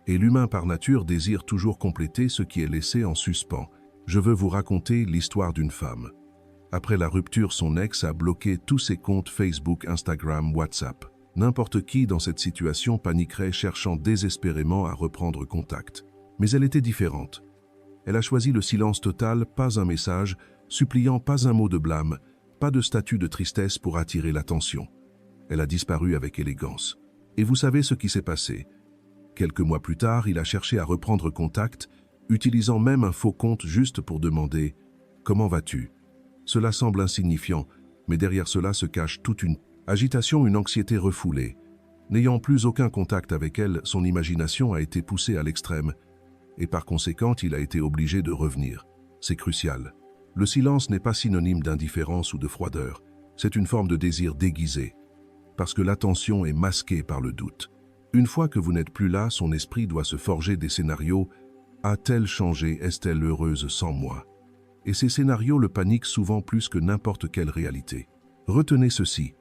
Et l'humain par nature désire toujours compléter ce qui est laissé en suspens. Je veux vous raconter l'histoire d'une femme. Après la rupture, son ex a bloqué tous ses comptes Facebook, Instagram, WhatsApp. N'importe qui dans cette situation paniquerait, cherchant désespérément à reprendre contact. Mais elle était différente. Elle a choisi le silence total, pas un message, suppliant pas un mot de blâme, pas de statut de tristesse pour attirer l'attention. Elle a disparu avec élégance. Et vous savez ce qui s'est passé? Quelques mois plus tard, il a cherché à reprendre contact, utilisant même un faux compte juste pour demander « Comment vas-tu » Cela semble insignifiant, mais derrière cela se cache toute une agitation, une anxiété refoulée. N'ayant plus aucun contact avec elle, son imagination a été poussée à l'extrême, et par conséquent, il a été obligé de revenir. C'est crucial. Le silence n'est pas synonyme d'indifférence ou de froideur, c'est une forme de désir déguisé, parce que l'attention est masquée par le doute. Une fois que vous n'êtes plus là, son esprit doit se forger des scénarios. A-t-elle changé? Est-elle heureuse sans moi? Et ces scénarios le paniquent souvent plus que n'importe quelle réalité. Retenez ceci.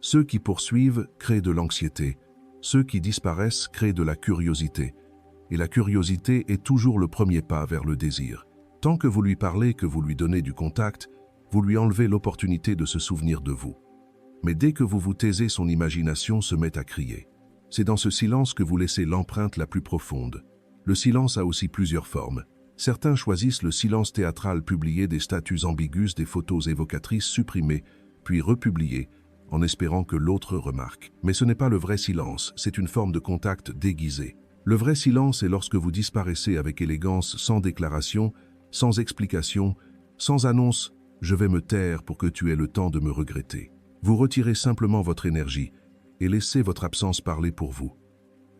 Ceux qui poursuivent créent de l'anxiété. Ceux qui disparaissent créent de la curiosité. Et la curiosité est toujours le premier pas vers le désir. Tant que vous lui parlez, que vous lui donnez du contact, vous lui enlevez l'opportunité de se souvenir de vous. Mais dès que vous vous taisez, son imagination se met à crier. C'est dans ce silence que vous laissez l'empreinte la plus profonde. Le silence a aussi plusieurs formes. Certains choisissent le silence théâtral, publier des statuts ambigus, des photos évocatrices supprimées, puis republiées, en espérant que l'autre remarque. Mais ce n'est pas le vrai silence, c'est une forme de contact déguisé. Le vrai silence est lorsque vous disparaissez avec élégance, sans déclaration, sans explication, sans annonce « je vais me taire pour que tu aies le temps de me regretter ». Vous retirez simplement votre énergie et laissez votre absence parler pour vous.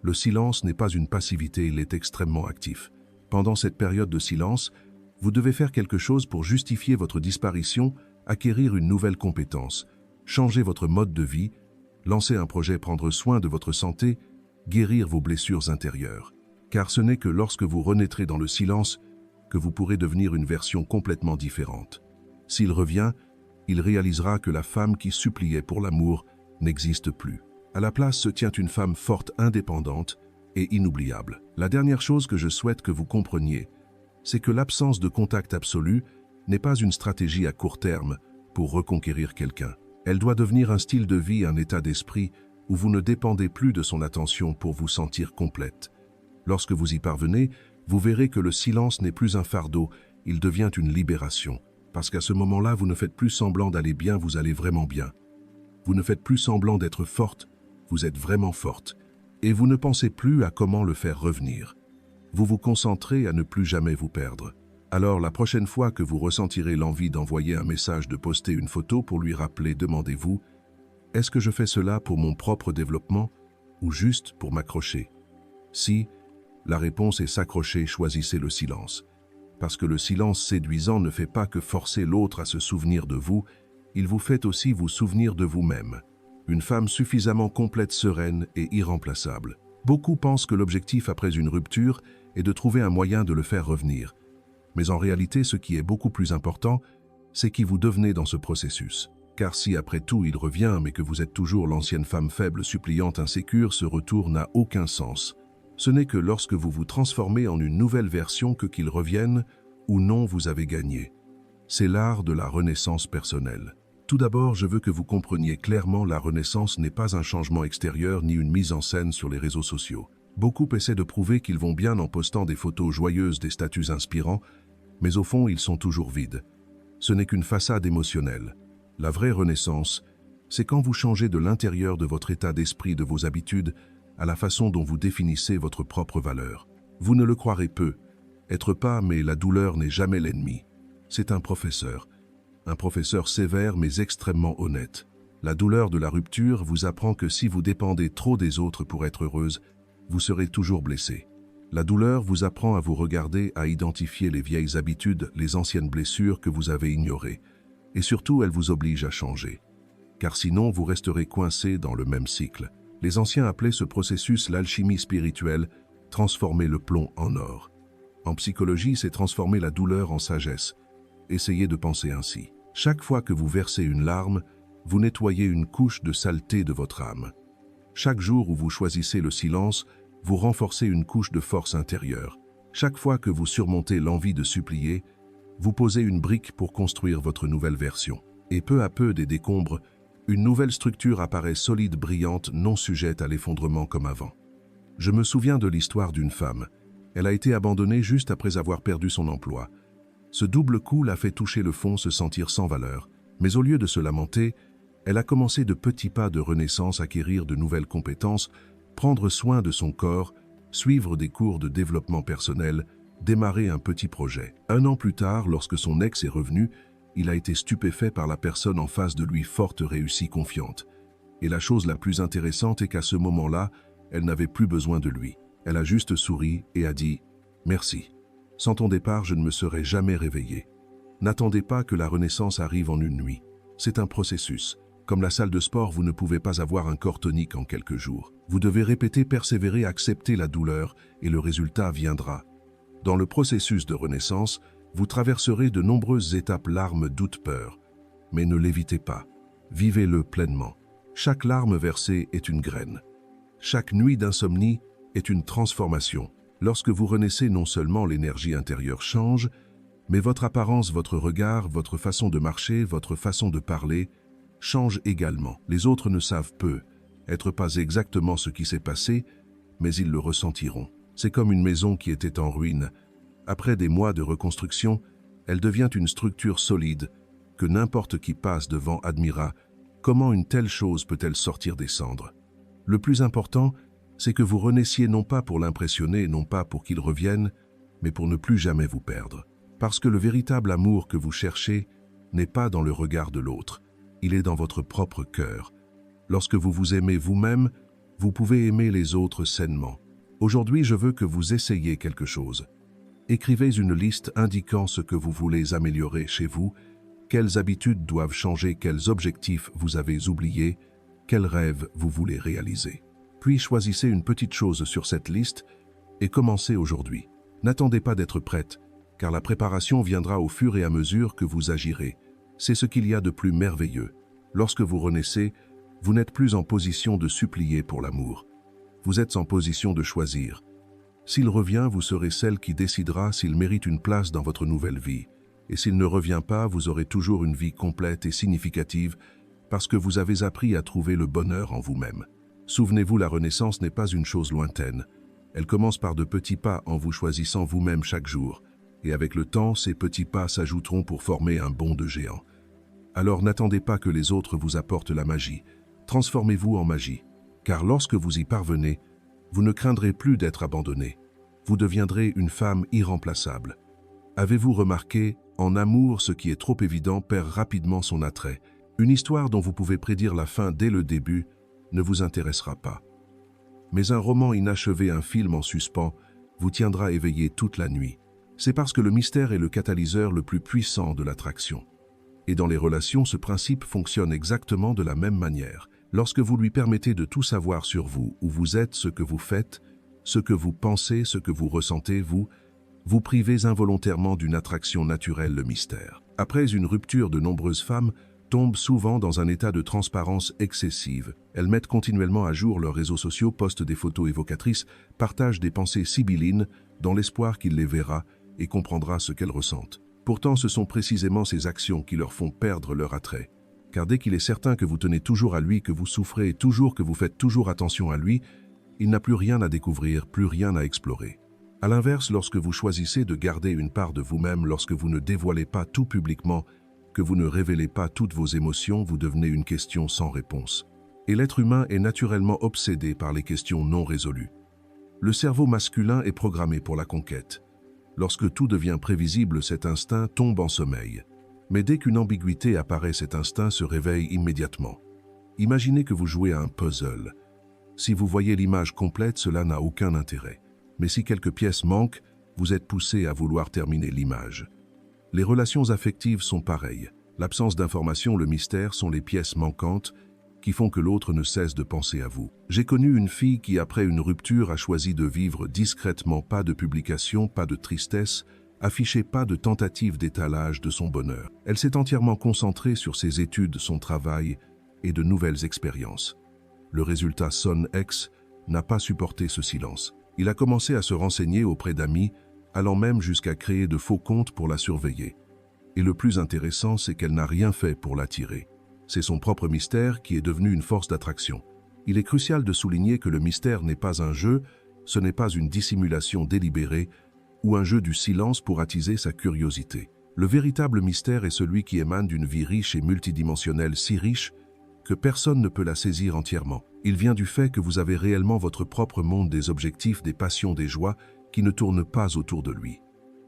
Le silence n'est pas une passivité, il est extrêmement actif. Pendant cette période de silence, vous devez faire quelque chose pour justifier votre disparition, acquérir une nouvelle compétence, changer votre mode de vie, lancer un projet, prendre soin de votre santé, guérir vos blessures intérieures. Car ce n'est que lorsque vous renaîtrez dans le silence que vous pourrez devenir une version complètement différente. S'il revient, il réalisera que la femme qui suppliait pour l'amour n'existe plus. À la place se tient une femme forte, indépendante et inoubliable. La dernière chose que je souhaite que vous compreniez, c'est que l'absence de contact absolu n'est pas une stratégie à court terme pour reconquérir quelqu'un. Elle doit devenir un style de vie, un état d'esprit où vous ne dépendez plus de son attention pour vous sentir complète. Lorsque vous y parvenez, vous verrez que le silence n'est plus un fardeau, il devient une libération. Parce qu'à ce moment-là, vous ne faites plus semblant d'aller bien, vous allez vraiment bien. Vous ne faites plus semblant d'être forte, vous êtes vraiment forte. Et vous ne pensez plus à comment le faire revenir. Vous vous concentrez à ne plus jamais vous perdre. Alors la prochaine fois que vous ressentirez l'envie d'envoyer un message, de poster une photo pour lui rappeler, demandez-vous « Est-ce que je fais cela pour mon propre développement ou juste pour m'accrocher ?» Si la réponse est s'accrocher, choisissez le silence. Parce que le silence séduisant ne fait pas que forcer l'autre à se souvenir de vous, il vous fait aussi vous souvenir de vous-même. Une femme suffisamment complète, sereine et irremplaçable. Beaucoup pensent que l'objectif après une rupture est de trouver un moyen de le faire revenir. Mais en réalité, ce qui est beaucoup plus important, c'est qui vous devenez dans ce processus. Car si après tout il revient, mais que vous êtes toujours l'ancienne femme faible, suppliante, insécure, ce retour n'a aucun sens. Ce n'est que lorsque vous vous transformez en une nouvelle version que qu'il revienne ou non, vous avez gagné. C'est l'art de la renaissance personnelle. Tout d'abord, je veux que vous compreniez clairement, la renaissance n'est pas un changement extérieur ni une mise en scène sur les réseaux sociaux. Beaucoup essaient de prouver qu'ils vont bien en postant des photos joyeuses, des statuts inspirants, mais au fond, ils sont toujours vides. Ce n'est qu'une façade émotionnelle. La vraie renaissance, c'est quand vous changez de l'intérieur de votre état d'esprit, de vos habitudes, à la façon dont vous définissez votre propre valeur. Vous ne le croirez peu, être pas, mais la douleur n'est jamais l'ennemi. C'est un professeur sévère mais extrêmement honnête. La douleur de la rupture vous apprend que si vous dépendez trop des autres pour être heureuse, vous serez toujours blessé. La douleur vous apprend à vous regarder, à identifier les vieilles habitudes, les anciennes blessures que vous avez ignorées. Et surtout, elle vous oblige à changer. Car sinon, vous resterez coincé dans le même cycle. Les anciens appelaient ce processus l'alchimie spirituelle, transformer le plomb en or. En psychologie, c'est transformer la douleur en sagesse. Essayez de penser ainsi. Chaque fois que vous versez une larme, vous nettoyez une couche de saleté de votre âme. Chaque jour où vous choisissez le silence, vous renforcez une couche de force intérieure. Chaque fois que vous surmontez l'envie de supplier, vous posez une brique pour construire votre nouvelle version. Et peu à peu, des décombres, une nouvelle structure apparaît solide, brillante, non sujette à l'effondrement comme avant. Je me souviens de l'histoire d'une femme. Elle a été abandonnée juste après avoir perdu son emploi. Ce double coup l'a fait toucher le fond, se sentir sans valeur. Mais au lieu de se lamenter, elle a commencé de petits pas de renaissance, acquérir de nouvelles compétences, prendre soin de son corps, suivre des cours de développement personnel, démarrer un petit projet. 1 an plus tard, lorsque son ex est revenu, il a été stupéfait par la personne en face de lui, forte, réussie, confiante. Et la chose la plus intéressante est qu'à ce moment-là, elle n'avait plus besoin de lui. Elle a juste souri et a dit « Merci. Sans ton départ, je ne me serais jamais réveillée. » N'attendez pas que la renaissance arrive en une nuit. C'est un processus. Comme la salle de sport, vous ne pouvez pas avoir un corps tonique en quelques jours. Vous devez répéter, persévérer, accepter la douleur et le résultat viendra. Dans le processus de renaissance, vous traverserez de nombreuses étapes, larmes, doutes, peurs. Mais ne l'évitez pas. Vivez-le pleinement. Chaque larme versée est une graine. Chaque nuit d'insomnie est une transformation. Lorsque vous renaissez, non seulement l'énergie intérieure change, mais votre apparence, votre regard, votre façon de marcher, votre façon de parler change également. Les autres ne savent peu, être pas exactement ce qui s'est passé, mais ils le ressentiront. C'est comme une maison qui était en ruine. Après des mois de reconstruction, elle devient une structure solide que n'importe qui passe devant admira. Comment une telle chose peut-elle sortir des cendres? Le plus important, c'est que vous renaissiez non pas pour l'impressionner, non pas pour qu'il revienne, mais pour ne plus jamais vous perdre. Parce que le véritable amour que vous cherchez n'est pas dans le regard de l'autre, il est dans votre propre cœur. Lorsque vous vous aimez vous-même, vous pouvez aimer les autres sainement. Aujourd'hui, je veux que vous essayiez quelque chose. Écrivez une liste indiquant ce que vous voulez améliorer chez vous, quelles habitudes doivent changer, quels objectifs vous avez oubliés, quels rêves vous voulez réaliser. Puis choisissez une petite chose sur cette liste et commencez aujourd'hui. N'attendez pas d'être prête, car la préparation viendra au fur et à mesure que vous agirez. C'est ce qu'il y a de plus merveilleux. Lorsque vous renaissez, vous n'êtes plus en position de supplier pour l'amour. Vous êtes en position de choisir. S'il revient, vous serez celle qui décidera s'il mérite une place dans votre nouvelle vie. Et s'il ne revient pas, vous aurez toujours une vie complète et significative parce que vous avez appris à trouver le bonheur en vous-même. Souvenez-vous, la renaissance n'est pas une chose lointaine. Elle commence par de petits pas en vous choisissant vous-même chaque jour. Et avec le temps, ces petits pas s'ajouteront pour former un bond de géant. Alors n'attendez pas que les autres vous apportent la magie. Transformez-vous en magie. Car lorsque vous y parvenez, vous ne craindrez plus d'être abandonné. Vous deviendrez une femme irremplaçable. Avez-vous remarqué, en amour, ce qui est trop évident perd rapidement son attrait. Une histoire dont vous pouvez prédire la fin dès le début ne vous intéressera pas. Mais un roman inachevé, un film en suspens, vous tiendra éveillé toute la nuit. C'est parce que le mystère est le catalyseur le plus puissant de l'attraction. Et dans les relations, ce principe fonctionne exactement de la même manière. Lorsque vous lui permettez de tout savoir sur vous, où vous êtes, ce que vous faites, ce que vous pensez, ce que vous ressentez, vous privez involontairement d'une attraction naturelle, le mystère. Après une rupture, de nombreuses femmes tombent souvent dans un état de transparence excessive. Elles mettent continuellement à jour leurs réseaux sociaux, postent des photos évocatrices, partagent des pensées sibyllines dans l'espoir qu'il les verra et comprendra ce qu'elles ressentent. Pourtant, ce sont précisément ces actions qui leur font perdre leur attrait. Car dès qu'il est certain que vous tenez toujours à lui, que vous souffrez toujours, que vous faites toujours attention à lui, il n'a plus rien à découvrir, plus rien à explorer. À l'inverse, lorsque vous choisissez de garder une part de vous-même, lorsque vous ne dévoilez pas tout publiquement, que vous ne révélez pas toutes vos émotions, vous devenez une question sans réponse. Et l'être humain est naturellement obsédé par les questions non résolues. Le cerveau masculin est programmé pour la conquête. Lorsque tout devient prévisible, cet instinct tombe en sommeil. Mais dès qu'une ambiguïté apparaît, cet instinct se réveille immédiatement. Imaginez que vous jouez à un puzzle. Si vous voyez l'image complète, cela n'a aucun intérêt. Mais si quelques pièces manquent, vous êtes poussé à vouloir terminer l'image. Les relations affectives sont pareilles. L'absence d'information, le mystère sont les pièces manquantes qui font que l'autre ne cesse de penser à vous. J'ai connu une fille qui, après une rupture, a choisi de vivre discrètement, pas de publication, pas de tristesse, affichait pas de tentative d'étalage de son bonheur. Elle s'est entièrement concentrée sur ses études, son travail et de nouvelles expériences. Le résultat, son ex n'a pas supporté ce silence. Il a commencé à se renseigner auprès d'amis, allant même jusqu'à créer de faux comptes pour la surveiller. Et le plus intéressant, c'est qu'elle n'a rien fait pour l'attirer. C'est son propre mystère qui est devenu une force d'attraction. Il est crucial de souligner que le mystère n'est pas un jeu, ce n'est pas une dissimulation délibérée ou un jeu du silence pour attiser sa curiosité. Le véritable mystère est celui qui émane d'une vie riche et multidimensionnelle, si riche que personne ne peut la saisir entièrement. Il vient du fait que vous avez réellement votre propre monde, des objectifs, des passions, des joies qui ne tournent pas autour de lui.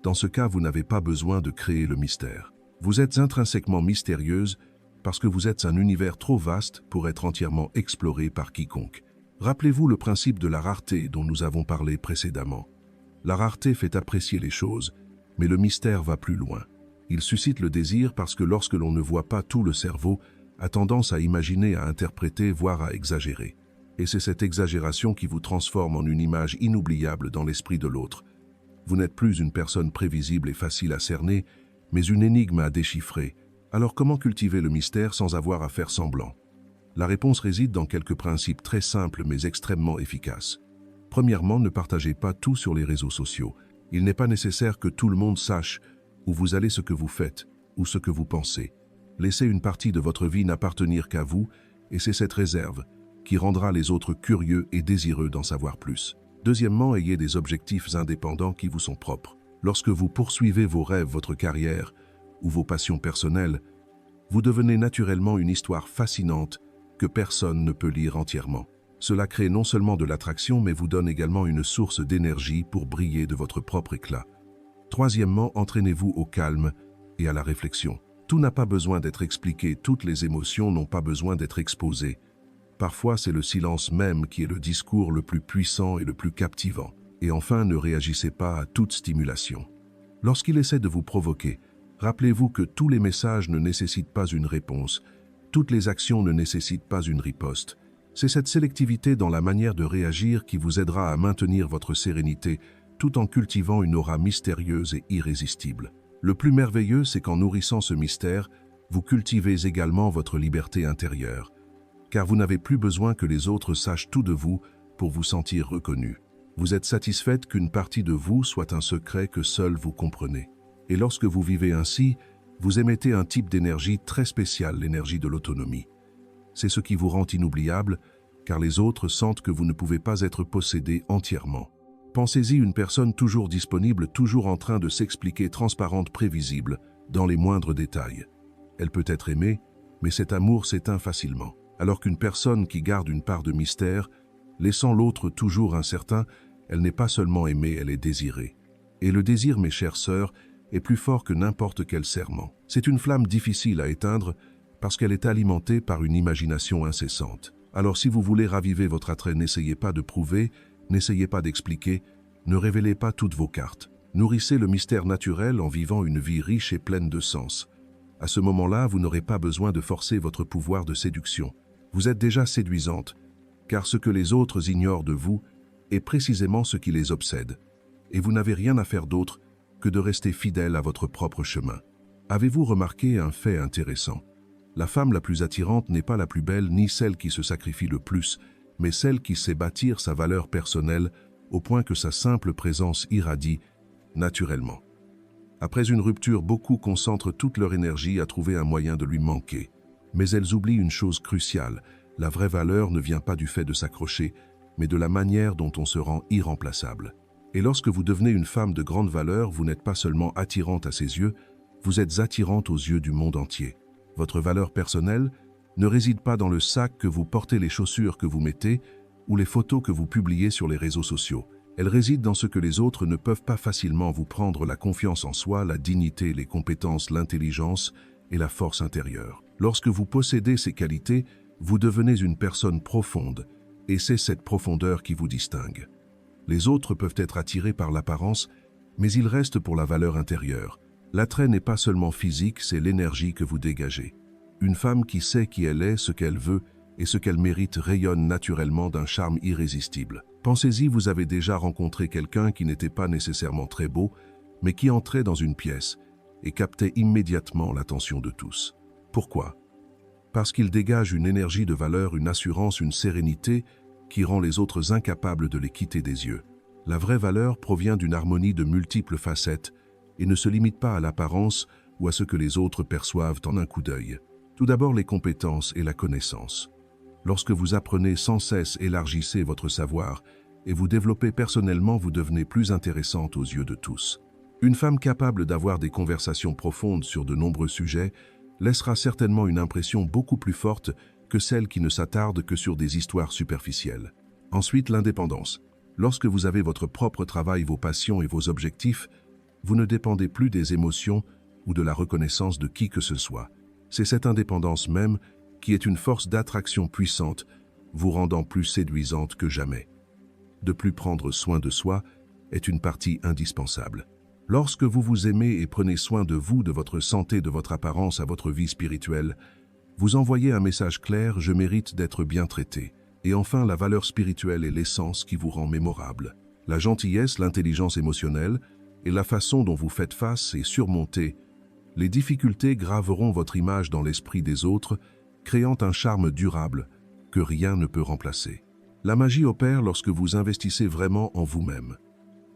Dans ce cas, vous n'avez pas besoin de créer le mystère. Vous êtes intrinsèquement mystérieuse parce que vous êtes un univers trop vaste pour être entièrement exploré par quiconque. Rappelez-vous le principe de la rareté dont nous avons parlé précédemment. La rareté fait apprécier les choses, mais le mystère va plus loin. Il suscite le désir parce que lorsque l'on ne voit pas tout, le cerveau a tendance à imaginer, à interpréter, voire à exagérer. Et c'est cette exagération qui vous transforme en une image inoubliable dans l'esprit de l'autre. Vous n'êtes plus une personne prévisible et facile à cerner, mais une énigme à déchiffrer. Alors comment cultiver le mystère sans avoir à faire semblant? La réponse réside dans quelques principes très simples mais extrêmement efficaces. Premièrement, ne partagez pas tout sur les réseaux sociaux. Il n'est pas nécessaire que tout le monde sache où vous allez, ce que vous faites ou ce que vous pensez. Laissez une partie de votre vie n'appartenir qu'à vous, et c'est cette réserve qui rendra les autres curieux et désireux d'en savoir plus. Deuxièmement, ayez des objectifs indépendants qui vous sont propres. Lorsque vous poursuivez vos rêves, votre carrière ou vos passions personnelles, vous devenez naturellement une histoire fascinante que personne ne peut lire entièrement. Cela crée non seulement de l'attraction, mais vous donne également une source d'énergie pour briller de votre propre éclat. Troisièmement, entraînez-vous au calme et à la réflexion. Tout n'a pas besoin d'être expliqué, toutes les émotions n'ont pas besoin d'être exposées. Parfois, c'est le silence même qui est le discours le plus puissant et le plus captivant. Et enfin, ne réagissez pas à toute stimulation. Lorsqu'il essaie de vous provoquer, rappelez-vous que tous les messages ne nécessitent pas une réponse, toutes les actions ne nécessitent pas une riposte. C'est cette sélectivité dans la manière de réagir qui vous aidera à maintenir votre sérénité tout en cultivant une aura mystérieuse et irrésistible. Le plus merveilleux, c'est qu'en nourrissant ce mystère, vous cultivez également votre liberté intérieure, car vous n'avez plus besoin que les autres sachent tout de vous pour vous sentir reconnu. Vous êtes satisfaite qu'une partie de vous soit un secret que seul vous comprenez. Et lorsque vous vivez ainsi, vous émettez un type d'énergie très spécial, l'énergie de l'autonomie. C'est ce qui vous rend inoubliable, car les autres sentent que vous ne pouvez pas être possédé entièrement. Pensez-y, une personne toujours disponible, toujours en train de s'expliquer, transparente, prévisible, dans les moindres détails. Elle peut être aimée, mais cet amour s'éteint facilement. Alors qu'une personne qui garde une part de mystère, laissant l'autre toujours incertain, elle n'est pas seulement aimée, elle est désirée. Et le désir, mes chères sœurs, est plus fort que n'importe quel serment. C'est une flamme difficile à éteindre parce qu'elle est alimentée par une imagination incessante. Alors si vous voulez raviver votre attrait, n'essayez pas de prouver, n'essayez pas d'expliquer, ne révélez pas toutes vos cartes. Nourrissez le mystère naturel en vivant une vie riche et pleine de sens. À ce moment-là, vous n'aurez pas besoin de forcer votre pouvoir de séduction. Vous êtes déjà séduisante, car ce que les autres ignorent de vous est précisément ce qui les obsède. Et vous n'avez rien à faire d'autre que de rester fidèle à votre propre chemin. Avez-vous remarqué un fait intéressant? La femme la plus attirante n'est pas la plus belle ni celle qui se sacrifie le plus, mais celle qui sait bâtir sa valeur personnelle au point que sa simple présence irradie naturellement. Après une rupture, beaucoup concentrent toute leur énergie à trouver un moyen de lui manquer. Mais elles oublient une chose cruciale, la vraie valeur ne vient pas du fait de s'accrocher, mais de la manière dont on se rend irremplaçable. Et lorsque vous devenez une femme de grande valeur, vous n'êtes pas seulement attirante à ses yeux, vous êtes attirante aux yeux du monde entier. Votre valeur personnelle ne réside pas dans le sac que vous portez, les chaussures que vous mettez ou les photos que vous publiez sur les réseaux sociaux. Elle réside dans ce que les autres ne peuvent pas facilement vous prendre: la confiance en soi, la dignité, les compétences, l'intelligence et la force intérieure. Lorsque vous possédez ces qualités, vous devenez une personne profonde, et c'est cette profondeur qui vous distingue. Les autres peuvent être attirés par l'apparence, mais il reste pour la valeur intérieure. L'attrait n'est pas seulement physique, c'est l'énergie que vous dégagez. Une femme qui sait qui elle est, ce qu'elle veut et ce qu'elle mérite rayonne naturellement d'un charme irrésistible. Pensez-y, vous avez déjà rencontré quelqu'un qui n'était pas nécessairement très beau, mais qui entrait dans une pièce et captait immédiatement l'attention de tous. Pourquoi? Parce qu'il dégage une énergie de valeur, une assurance, une sérénité qui rend les autres incapables de les quitter des yeux. La vraie valeur provient d'une harmonie de multiples facettes et ne se limite pas à l'apparence ou à ce que les autres perçoivent en un coup d'œil. Tout d'abord, les compétences et la connaissance. Lorsque vous apprenez sans cesse, élargissez votre savoir et vous développez personnellement, vous devenez plus intéressante aux yeux de tous. Une femme capable d'avoir des conversations profondes sur de nombreux sujets laissera certainement une impression beaucoup plus forte que celle qui ne s'attarde que sur des histoires superficielles. Ensuite, l'indépendance. Lorsque vous avez votre propre travail, vos passions et vos objectifs, vous ne dépendez plus des émotions ou de la reconnaissance de qui que ce soit. C'est cette indépendance même qui est une force d'attraction puissante, vous rendant plus séduisante que jamais. De plus, prendre soin de soi est une partie indispensable. Lorsque vous vous aimez et prenez soin de vous, de votre santé, de votre apparence à votre vie spirituelle, vous envoyez un message clair: je mérite d'être bien traité. Et enfin, la valeur spirituelle est l'essence qui vous rend mémorable. La gentillesse, l'intelligence émotionnelle et la façon dont vous faites face et surmontez les difficultés graveront votre image dans l'esprit des autres, créant un charme durable que rien ne peut remplacer. La magie opère lorsque vous investissez vraiment en vous-même.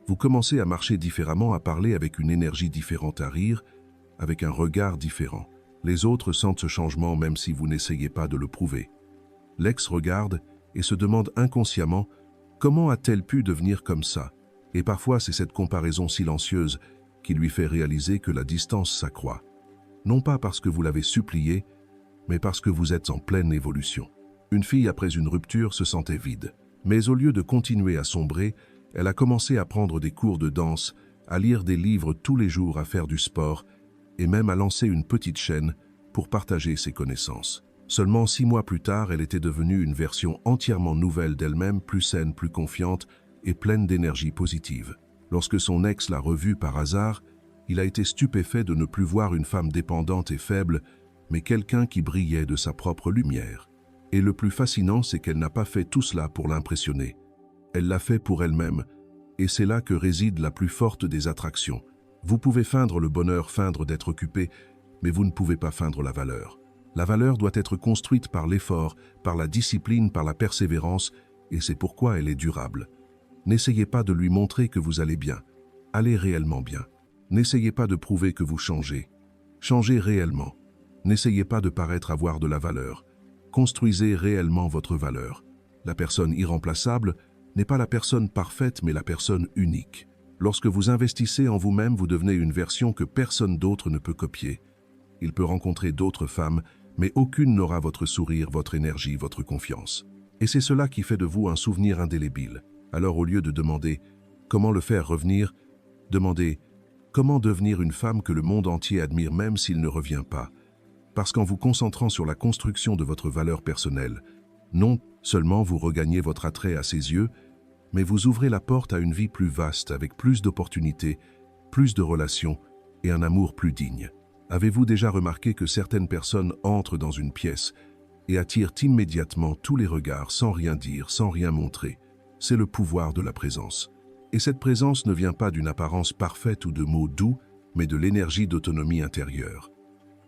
Vous commencez à marcher différemment, à parler avec une énergie différente, à rire avec un regard différent. Les autres sentent ce changement même si vous n'essayez pas de le prouver. L'ex regarde et se demande inconsciemment: comment a-t-elle pu devenir comme ça? Et parfois c'est cette comparaison silencieuse qui lui fait réaliser que la distance s'accroît. Non pas parce que vous l'avez supplié, mais parce que vous êtes en pleine évolution. Une fille après une rupture se sentait vide. Mais au lieu de continuer à sombrer, elle a commencé à prendre des cours de danse, à lire des livres tous les jours, à faire du sport et même à lancer une petite chaîne pour partager ses connaissances. Seulement 6 mois plus tard, elle était devenue une version entièrement nouvelle d'elle-même, plus saine, plus confiante et pleine d'énergie positive. Lorsque son ex l'a revue par hasard, il a été stupéfait de ne plus voir une femme dépendante et faible, mais quelqu'un qui brillait de sa propre lumière. Et le plus fascinant, c'est qu'elle n'a pas fait tout cela pour l'impressionner. Elle l'a fait pour elle-même, et c'est là que réside la plus forte des attractions. Vous pouvez feindre le bonheur, feindre d'être occupé, mais vous ne pouvez pas feindre la valeur. La valeur doit être construite par l'effort, par la discipline, par la persévérance, et c'est pourquoi elle est durable. N'essayez pas de lui montrer que vous allez bien. Allez réellement bien. N'essayez pas de prouver que vous changez. Changez réellement. N'essayez pas de paraître avoir de la valeur. Construisez réellement votre valeur. La personne irremplaçable n'est pas la personne parfaite, mais la personne unique. Lorsque vous investissez en vous-même, vous devenez une version que personne d'autre ne peut copier. Il peut rencontrer d'autres femmes, mais aucune n'aura votre sourire, votre énergie, votre confiance. Et c'est cela qui fait de vous un souvenir indélébile. Alors au lieu de demander « comment le faire revenir ?», demandez « comment devenir une femme que le monde entier admire même s'il ne revient pas ?» Parce qu'en vous concentrant sur la construction de votre valeur personnelle, non seulement vous regagnez votre attrait à ses yeux, mais vous ouvrez la porte à une vie plus vaste, avec plus d'opportunités, plus de relations et un amour plus digne. Avez-vous déjà remarqué que certaines personnes entrent dans une pièce et attirent immédiatement tous les regards sans rien dire, sans rien montrer? C'est le pouvoir de la présence. Et cette présence ne vient pas d'une apparence parfaite ou de mots doux, mais de l'énergie d'autonomie intérieure.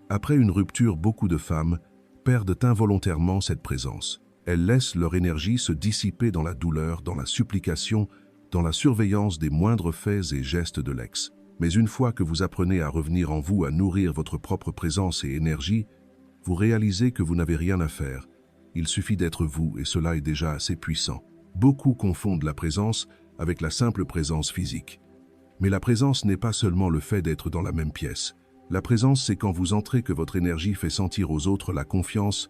Après une rupture, beaucoup de femmes perdent involontairement cette présence. Elles laissent leur énergie se dissiper dans la douleur, dans la supplication, dans la surveillance des moindres faits et gestes de l'ex. Mais une fois que vous apprenez à revenir en vous, à nourrir votre propre présence et énergie, vous réalisez que vous n'avez rien à faire. Il suffit d'être vous et cela est déjà assez puissant. Beaucoup confondent la présence avec la simple présence physique. Mais la présence n'est pas seulement le fait d'être dans la même pièce. La présence, c'est quand vous entrez que votre énergie fait sentir aux autres la confiance,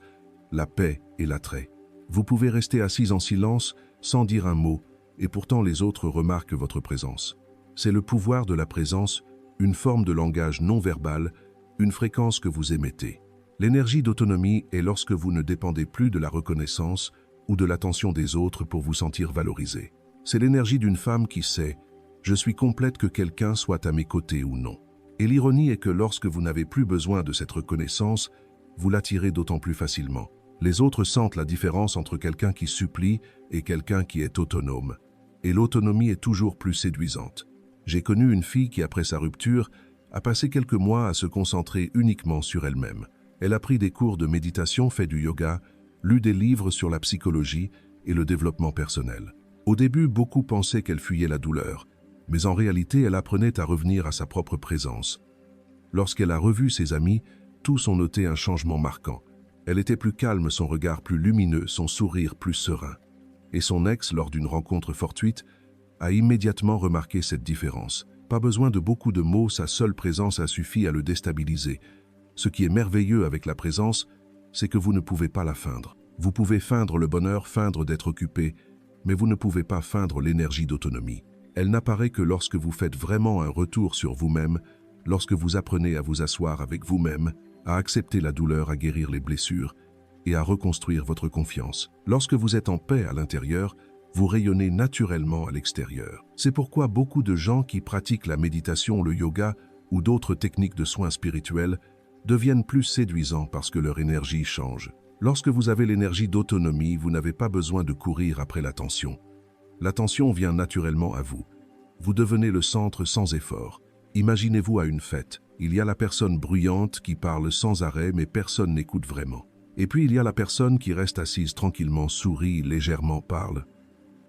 la paix et l'attrait. Vous pouvez rester assis en silence, sans dire un mot, et pourtant les autres remarquent votre présence. C'est le pouvoir de la présence, une forme de langage non verbal, une fréquence que vous émettez. L'énergie d'autonomie est lorsque vous ne dépendez plus de la reconnaissance ou de l'attention des autres pour vous sentir valorisé. C'est l'énergie d'une femme qui sait « je suis complète que quelqu'un soit à mes côtés ou non ». Et l'ironie est que lorsque vous n'avez plus besoin de cette reconnaissance, vous l'attirez d'autant plus facilement. Les autres sentent la différence entre quelqu'un qui supplie et quelqu'un qui est autonome. Et l'autonomie est toujours plus séduisante. J'ai connu une fille qui, après sa rupture, a passé quelques mois à se concentrer uniquement sur elle-même. Elle a pris des cours de méditation, fait du yoga, lu des livres sur la psychologie et le développement personnel. Au début, beaucoup pensaient qu'elle fuyait la douleur, mais en réalité, elle apprenait à revenir à sa propre présence. Lorsqu'elle a revu ses amis, tous ont noté un changement marquant. Elle était plus calme, son regard plus lumineux, son sourire plus serein. Et son ex, lors d'une rencontre fortuite, a immédiatement remarqué cette différence. Pas besoin de beaucoup de mots, sa seule présence a suffi à le déstabiliser. Ce qui est merveilleux avec la présence, c'est que vous ne pouvez pas la feindre. Vous pouvez feindre le bonheur, feindre d'être occupé, mais vous ne pouvez pas feindre l'énergie d'autonomie. Elle n'apparaît que lorsque vous faites vraiment un retour sur vous-même, lorsque vous apprenez à vous asseoir avec vous-même, à accepter la douleur, à guérir les blessures et à reconstruire votre confiance. Lorsque vous êtes en paix à l'intérieur, vous rayonnez naturellement à l'extérieur. C'est pourquoi beaucoup de gens qui pratiquent la méditation, le yoga ou d'autres techniques de soins spirituels deviennent plus séduisants parce que leur énergie change. Lorsque vous avez l'énergie d'autonomie, vous n'avez pas besoin de courir après l'attention. L'attention vient naturellement à vous. Vous devenez le centre sans effort. Imaginez-vous à une fête. Il y a la personne bruyante qui parle sans arrêt, mais personne n'écoute vraiment. Et puis il y a la personne qui reste assise tranquillement, sourit, légèrement, parle.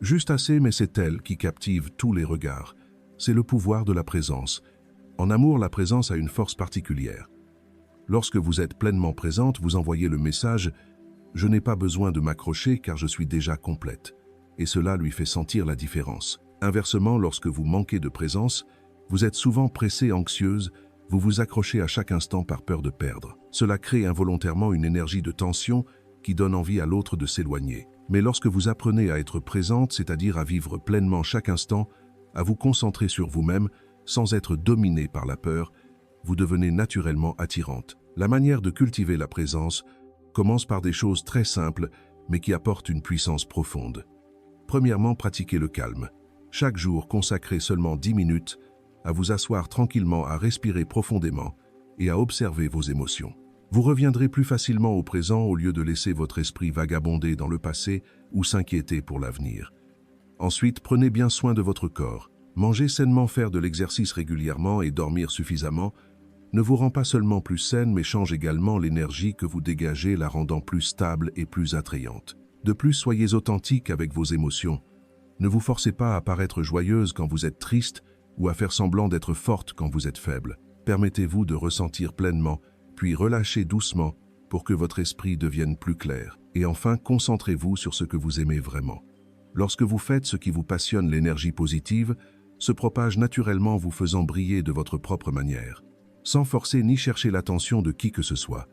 Juste assez, mais c'est elle qui captive tous les regards. C'est le pouvoir de la présence. En amour, la présence a une force particulière. Lorsque vous êtes pleinement présente, vous envoyez le message « Je n'ai pas besoin de m'accrocher car je suis déjà complète ». Et cela lui fait sentir la différence. Inversement, lorsque vous manquez de présence, vous êtes souvent pressée, anxieuse, vous vous accrochez à chaque instant par peur de perdre. Cela crée involontairement une énergie de tension qui donne envie à l'autre de s'éloigner. Mais lorsque vous apprenez à être présente, c'est-à-dire à vivre pleinement chaque instant, à vous concentrer sur vous-même, sans être dominé par la peur, vous devenez naturellement attirante. La manière de cultiver la présence commence par des choses très simples, mais qui apportent une puissance profonde. Premièrement, pratiquez le calme. Chaque jour, consacrez seulement 10 minutes à vous asseoir tranquillement, à respirer profondément et à observer vos émotions. Vous reviendrez plus facilement au présent au lieu de laisser votre esprit vagabonder dans le passé ou s'inquiéter pour l'avenir. Ensuite, prenez bien soin de votre corps. Manger sainement, faire de l'exercice régulièrement et dormir suffisamment ne vous rend pas seulement plus saine, mais change également l'énergie que vous dégagez, la rendant plus stable et plus attrayante. De plus, soyez authentique avec vos émotions. Ne vous forcez pas à paraître joyeuse quand vous êtes triste ou à faire semblant d'être forte quand vous êtes faible. Permettez-vous de ressentir pleinement, puis relâchez doucement pour que votre esprit devienne plus clair. Et enfin, concentrez-vous sur ce que vous aimez vraiment. Lorsque vous faites ce qui vous passionne, l'énergie positive se propage naturellement, vous faisant briller de votre propre manière, sans forcer ni chercher l'attention de qui que ce soit.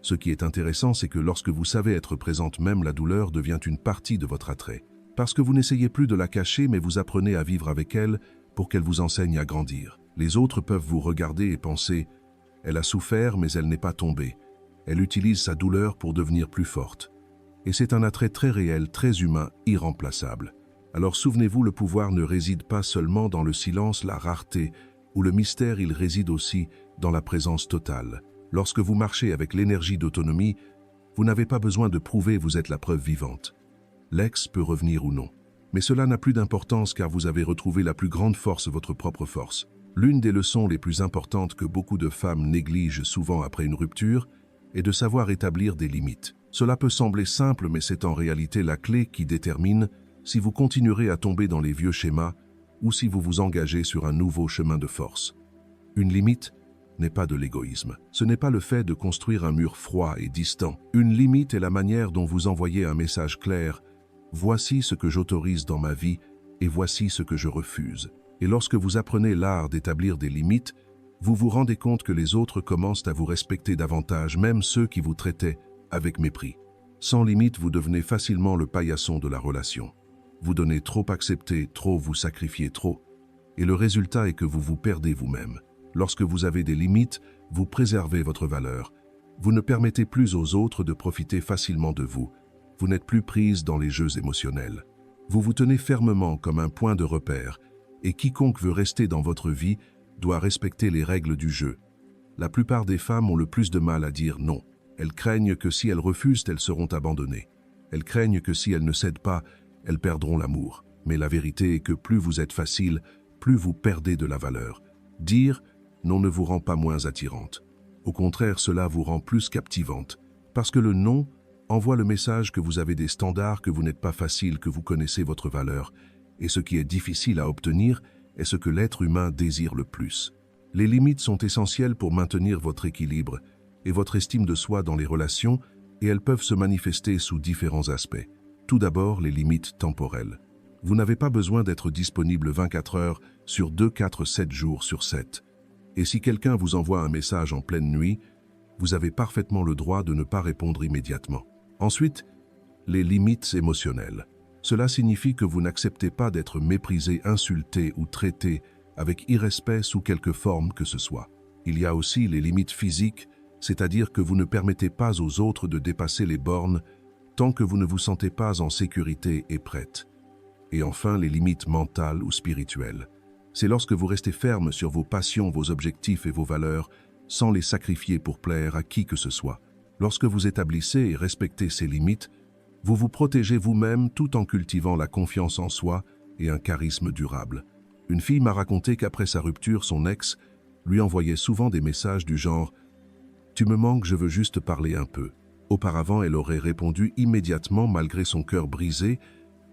Ce qui est intéressant, c'est que lorsque vous savez être présente, même la douleur devient une partie de votre attrait. Parce que vous n'essayez plus de la cacher, mais vous apprenez à vivre avec elle pour qu'elle vous enseigne à grandir. Les autres peuvent vous regarder et penser « Elle a souffert, mais elle n'est pas tombée. Elle utilise sa douleur pour devenir plus forte. » Et c'est un attrait très réel, très humain, irremplaçable. Alors souvenez-vous, le pouvoir ne réside pas seulement dans le silence, la rareté, ou le mystère, il réside aussi dans la présence totale. Lorsque vous marchez avec l'énergie d'autonomie, vous n'avez pas besoin de prouver, vous êtes la preuve vivante. L'ex peut revenir ou non. Mais cela n'a plus d'importance car vous avez retrouvé la plus grande force, votre propre force. L'une des leçons les plus importantes que beaucoup de femmes négligent souvent après une rupture est de savoir établir des limites. Cela peut sembler simple, mais c'est en réalité la clé qui détermine si vous continuerez à tomber dans les vieux schémas ou si vous vous engagez sur un nouveau chemin de force. Une limite n'est pas de l'égoïsme. Ce n'est pas le fait de construire un mur froid et distant. Une limite est la manière dont vous envoyez un message clair. Voici ce que j'autorise dans ma vie et voici ce que je refuse. Et lorsque vous apprenez l'art d'établir des limites, vous vous rendez compte que les autres commencent à vous respecter davantage, même ceux qui vous traitaient avec mépris. Sans limite, vous devenez facilement le paillasson de la relation. Vous donnez trop, acceptez trop, vous sacrifiez trop. Et le résultat est que vous vous perdez vous-même. Lorsque vous avez des limites, vous préservez votre valeur. Vous ne permettez plus aux autres de profiter facilement de vous. Vous n'êtes plus prise dans les jeux émotionnels. Vous vous tenez fermement comme un point de repère, et quiconque veut rester dans votre vie doit respecter les règles du jeu. La plupart des femmes ont le plus de mal à dire non. Elles craignent que si elles refusent, elles seront abandonnées. Elles craignent que si elles ne cèdent pas, elles perdront l'amour. Mais la vérité est que plus vous êtes facile, plus vous perdez de la valeur. Dire non ne vous rend pas moins attirante. Au contraire, cela vous rend plus captivante. Parce que le non envoie le message que vous avez des standards, que vous n'êtes pas facile, que vous connaissez votre valeur. Et ce qui est difficile à obtenir est ce que l'être humain désire le plus. Les limites sont essentielles pour maintenir votre équilibre et votre estime de soi dans les relations, et elles peuvent se manifester sous différents aspects. Tout d'abord, les limites temporelles. Vous n'avez pas besoin d'être disponible 24 heures sur 2, 4, 7 jours sur 7. Et si quelqu'un vous envoie un message en pleine nuit, vous avez parfaitement le droit de ne pas répondre immédiatement. Ensuite, les limites émotionnelles. Cela signifie que vous n'acceptez pas d'être méprisé, insulté ou traité avec irrespect sous quelque forme que ce soit. Il y a aussi les limites physiques, c'est-à-dire que vous ne permettez pas aux autres de dépasser les bornes tant que vous ne vous sentez pas en sécurité et prête. Et enfin, les limites mentales ou spirituelles. C'est lorsque vous restez ferme sur vos passions, vos objectifs et vos valeurs, sans les sacrifier pour plaire à qui que ce soit. Lorsque vous établissez et respectez ces limites, vous vous protégez vous-même tout en cultivant la confiance en soi et un charisme durable. Une fille m'a raconté qu'après sa rupture, son ex lui envoyait souvent des messages du genre « Tu me manques, je veux juste parler un peu ». Auparavant, elle aurait répondu immédiatement malgré son cœur brisé,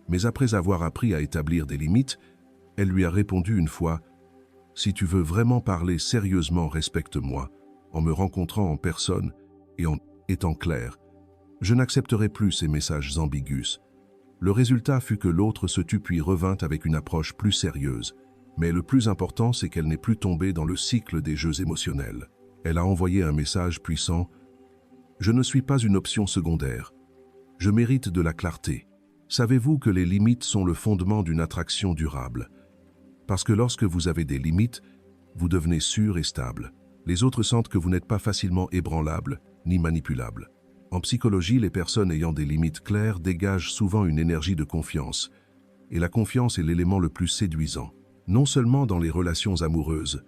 mais après avoir appris à établir des limites, elle lui a répondu une fois « Si tu veux vraiment parler sérieusement, respecte-moi, en me rencontrant en personne et en étant clair. Je n'accepterai plus ces messages ambigus. » Le résultat fut que l'autre se tut puis revint avec une approche plus sérieuse. Mais le plus important, c'est qu'elle n'est plus tombée dans le cycle des jeux émotionnels. Elle a envoyé un message puissant « Je ne suis pas une option secondaire. Je mérite de la clarté. Savez-vous que les limites sont le fondement d'une attraction durable? Parce que lorsque vous avez des limites, vous devenez sûr et stable. Les autres sentent que vous n'êtes pas facilement ébranlable ni manipulable. En psychologie, les personnes ayant des limites claires dégagent souvent une énergie de confiance. Et la confiance est l'élément le plus séduisant. Non seulement dans les relations amoureuses,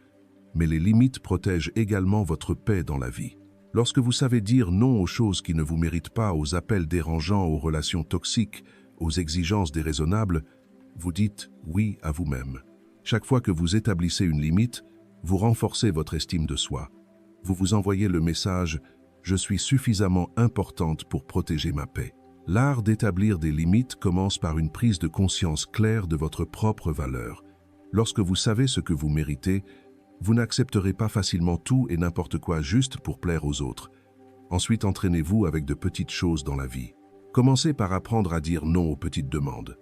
mais les limites protègent également votre paix dans la vie. Lorsque vous savez dire non aux choses qui ne vous méritent pas, aux appels dérangeants, aux relations toxiques, aux exigences déraisonnables, vous dites oui à vous-même. Chaque fois que vous établissez une limite, vous renforcez votre estime de soi. Vous vous envoyez le message « Je suis suffisamment importante pour protéger ma paix ». L'art d'établir des limites commence par une prise de conscience claire de votre propre valeur. Lorsque vous savez ce que vous méritez, vous n'accepterez pas facilement tout et n'importe quoi juste pour plaire aux autres. Ensuite, entraînez-vous avec de petites choses dans la vie. Commencez par apprendre à dire non aux petites demandes.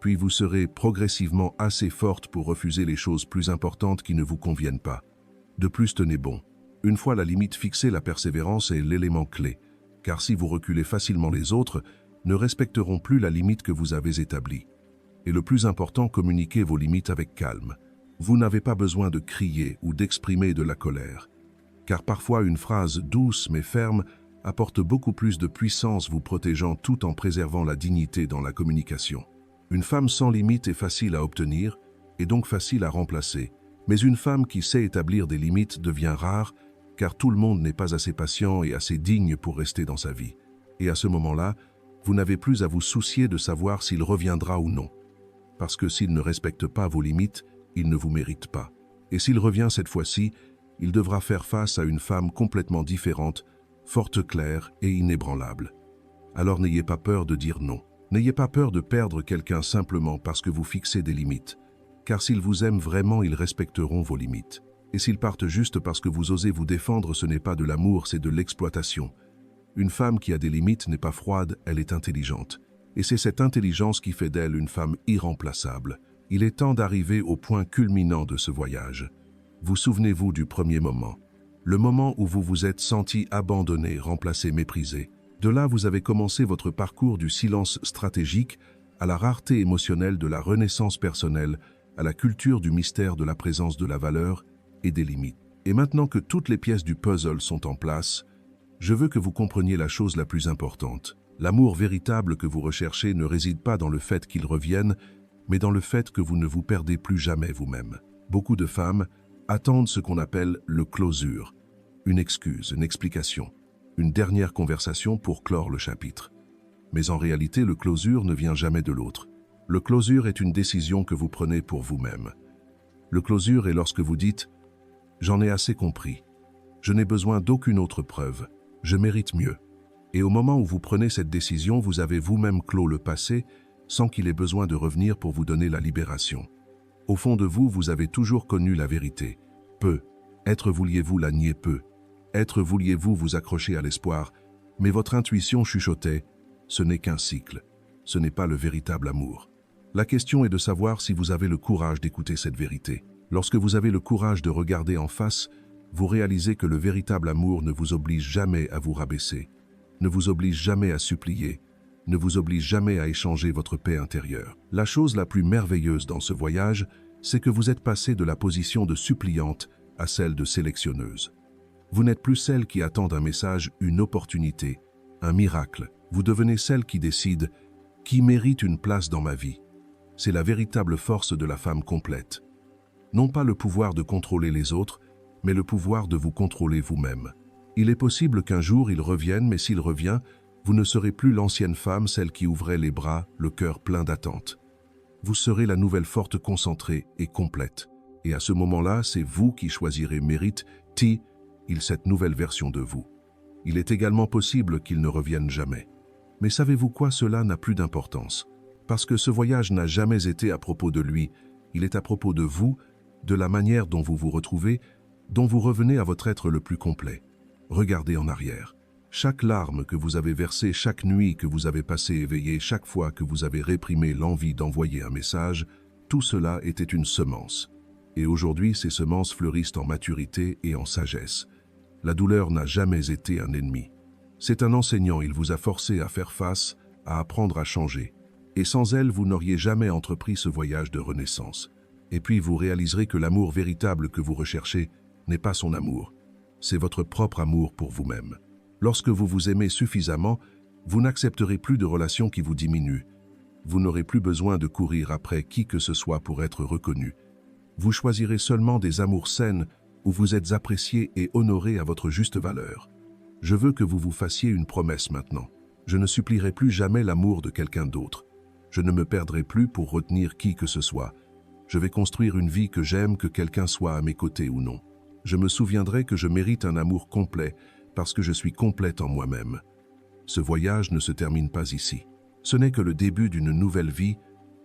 Puis vous serez progressivement assez forte pour refuser les choses plus importantes qui ne vous conviennent pas. De plus, tenez bon. Une fois la limite fixée, la persévérance est l'élément clé. Car si vous reculez facilement, les autres ne respecteront plus la limite que vous avez établie. Et le plus important, communiquez vos limites avec calme. Vous n'avez pas besoin de crier ou d'exprimer de la colère. Car parfois une phrase douce mais ferme apporte beaucoup plus de puissance, vous protégeant tout en préservant la dignité dans la communication. Une femme sans limite est facile à obtenir et donc facile à remplacer. Mais une femme qui sait établir des limites devient rare car tout le monde n'est pas assez patient et assez digne pour rester dans sa vie. Et à ce moment-là, vous n'avez plus à vous soucier de savoir s'il reviendra ou non. Parce que s'il ne respecte pas vos limites, il ne vous mérite pas. Et s'il revient cette fois-ci, il devra faire face à une femme complètement différente, forte, claire et inébranlable. Alors n'ayez pas peur de dire non. N'ayez pas peur de perdre quelqu'un simplement parce que vous fixez des limites. Car s'ils vous aiment vraiment, ils respecteront vos limites. Et s'ils partent juste parce que vous osez vous défendre, ce n'est pas de l'amour, c'est de l'exploitation. Une femme qui a des limites n'est pas froide, elle est intelligente. Et c'est cette intelligence qui fait d'elle une femme irremplaçable. Il est temps d'arriver au point culminant de ce voyage. Vous souvenez-vous du premier moment? Le moment où vous vous êtes senti abandonné, remplacé, méprisé. De là, vous avez commencé votre parcours du silence stratégique à la rareté émotionnelle de la renaissance personnelle, à la culture du mystère de la présence de la valeur et des limites. Et maintenant que toutes les pièces du puzzle sont en place, je veux que vous compreniez la chose la plus importante. L'amour véritable que vous recherchez ne réside pas dans le fait qu'il revienne, mais dans le fait que vous ne vous perdez plus jamais vous-même. Beaucoup de femmes attendent ce qu'on appelle le closure, une excuse, une explication, une dernière conversation pour clore le chapitre. Mais en réalité, le closure ne vient jamais de l'autre. Le closure est une décision que vous prenez pour vous-même. Le closure est lorsque vous dites « J'en ai assez compris. Je n'ai besoin d'aucune autre preuve. Je mérite mieux. » Et au moment où vous prenez cette décision, vous avez vous-même clos le passé sans qu'il ait besoin de revenir pour vous donner la libération. Au fond de vous, vous avez toujours connu la vérité. Peu. Être vouliez-vous la nier peu. Être vouliez-vous vous accrocher à l'espoir. Mais votre intuition chuchotait « Ce n'est qu'un cycle. Ce n'est pas le véritable amour. » La question est de savoir si vous avez le courage d'écouter cette vérité. Lorsque vous avez le courage de regarder en face, vous réalisez que le véritable amour ne vous oblige jamais à vous rabaisser, ne vous oblige jamais à supplier, ne vous oblige jamais à échanger votre paix intérieure. La chose la plus merveilleuse dans ce voyage, c'est que vous êtes passé de la position de suppliante à celle de sélectionneuse. Vous n'êtes plus celle qui attend un message, une opportunité, un miracle. Vous devenez celle qui décide « qui mérite une place dans ma vie ?» C'est la véritable force de la femme complète. Non pas le pouvoir de contrôler les autres, mais le pouvoir de vous contrôler vous-même. Il est possible qu'un jour il revienne, mais s'il revient, vous ne serez plus l'ancienne femme, celle qui ouvrait les bras, le cœur plein d'attente. Vous serez la nouvelle forte concentrée et complète. Et à ce moment-là, c'est vous qui choisirez mérite-t-il cette nouvelle version de vous. Il est également possible qu'il ne revienne jamais. Mais savez-vous quoi? Cela n'a plus d'importance. Parce que ce voyage n'a jamais été à propos de lui, il est à propos de vous, de la manière dont vous vous retrouvez, dont vous revenez à votre être le plus complet. Regardez en arrière. Chaque larme que vous avez versée, chaque nuit que vous avez passée éveillée, chaque fois que vous avez réprimé l'envie d'envoyer un message, tout cela était une semence. Et aujourd'hui, ces semences fleurissent en maturité et en sagesse. La douleur n'a jamais été un ennemi. C'est un enseignant, il vous a forcé à faire face, à apprendre à changer. Et sans elle, vous n'auriez jamais entrepris ce voyage de renaissance. Et puis vous réaliserez que l'amour véritable que vous recherchez n'est pas son amour. C'est votre propre amour pour vous-même. Lorsque vous vous aimez suffisamment, vous n'accepterez plus de relations qui vous diminuent. Vous n'aurez plus besoin de courir après qui que ce soit pour être reconnu. Vous choisirez seulement des amours saines où vous êtes apprécié et honoré à votre juste valeur. Je veux que vous vous fassiez une promesse maintenant. Je ne supplierai plus jamais l'amour de quelqu'un d'autre. Je ne me perdrai plus pour retenir qui que ce soit. Je vais construire une vie que j'aime, que quelqu'un soit à mes côtés ou non. Je me souviendrai que je mérite un amour complet parce que je suis complète en moi-même. Ce voyage ne se termine pas ici. Ce n'est que le début d'une nouvelle vie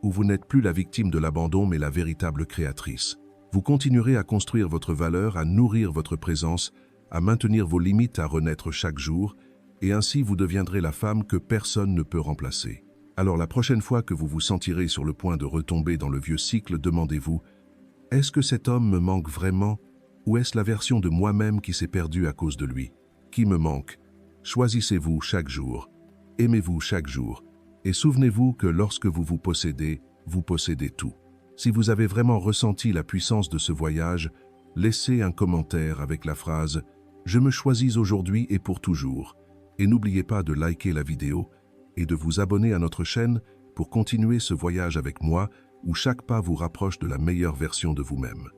où vous n'êtes plus la victime de l'abandon mais la véritable créatrice. Vous continuerez à construire votre valeur, à nourrir votre présence, à maintenir vos limites, à renaître chaque jour, et ainsi vous deviendrez la femme que personne ne peut remplacer. Alors la prochaine fois que vous vous sentirez sur le point de retomber dans le vieux cycle, demandez-vous, est-ce que cet homme me manque vraiment ou est-ce la version de moi-même qui s'est perdue à cause de lui? Qui me manque? Choisissez-vous chaque jour, aimez-vous chaque jour, et souvenez-vous que lorsque vous vous possédez tout. Si vous avez vraiment ressenti la puissance de ce voyage, laissez un commentaire avec la phrase « Je me choisis aujourd'hui et pour toujours » et n'oubliez pas de liker la vidéo et de vous abonner à notre chaîne pour continuer ce voyage avec moi où chaque pas vous rapproche de la meilleure version de vous-même.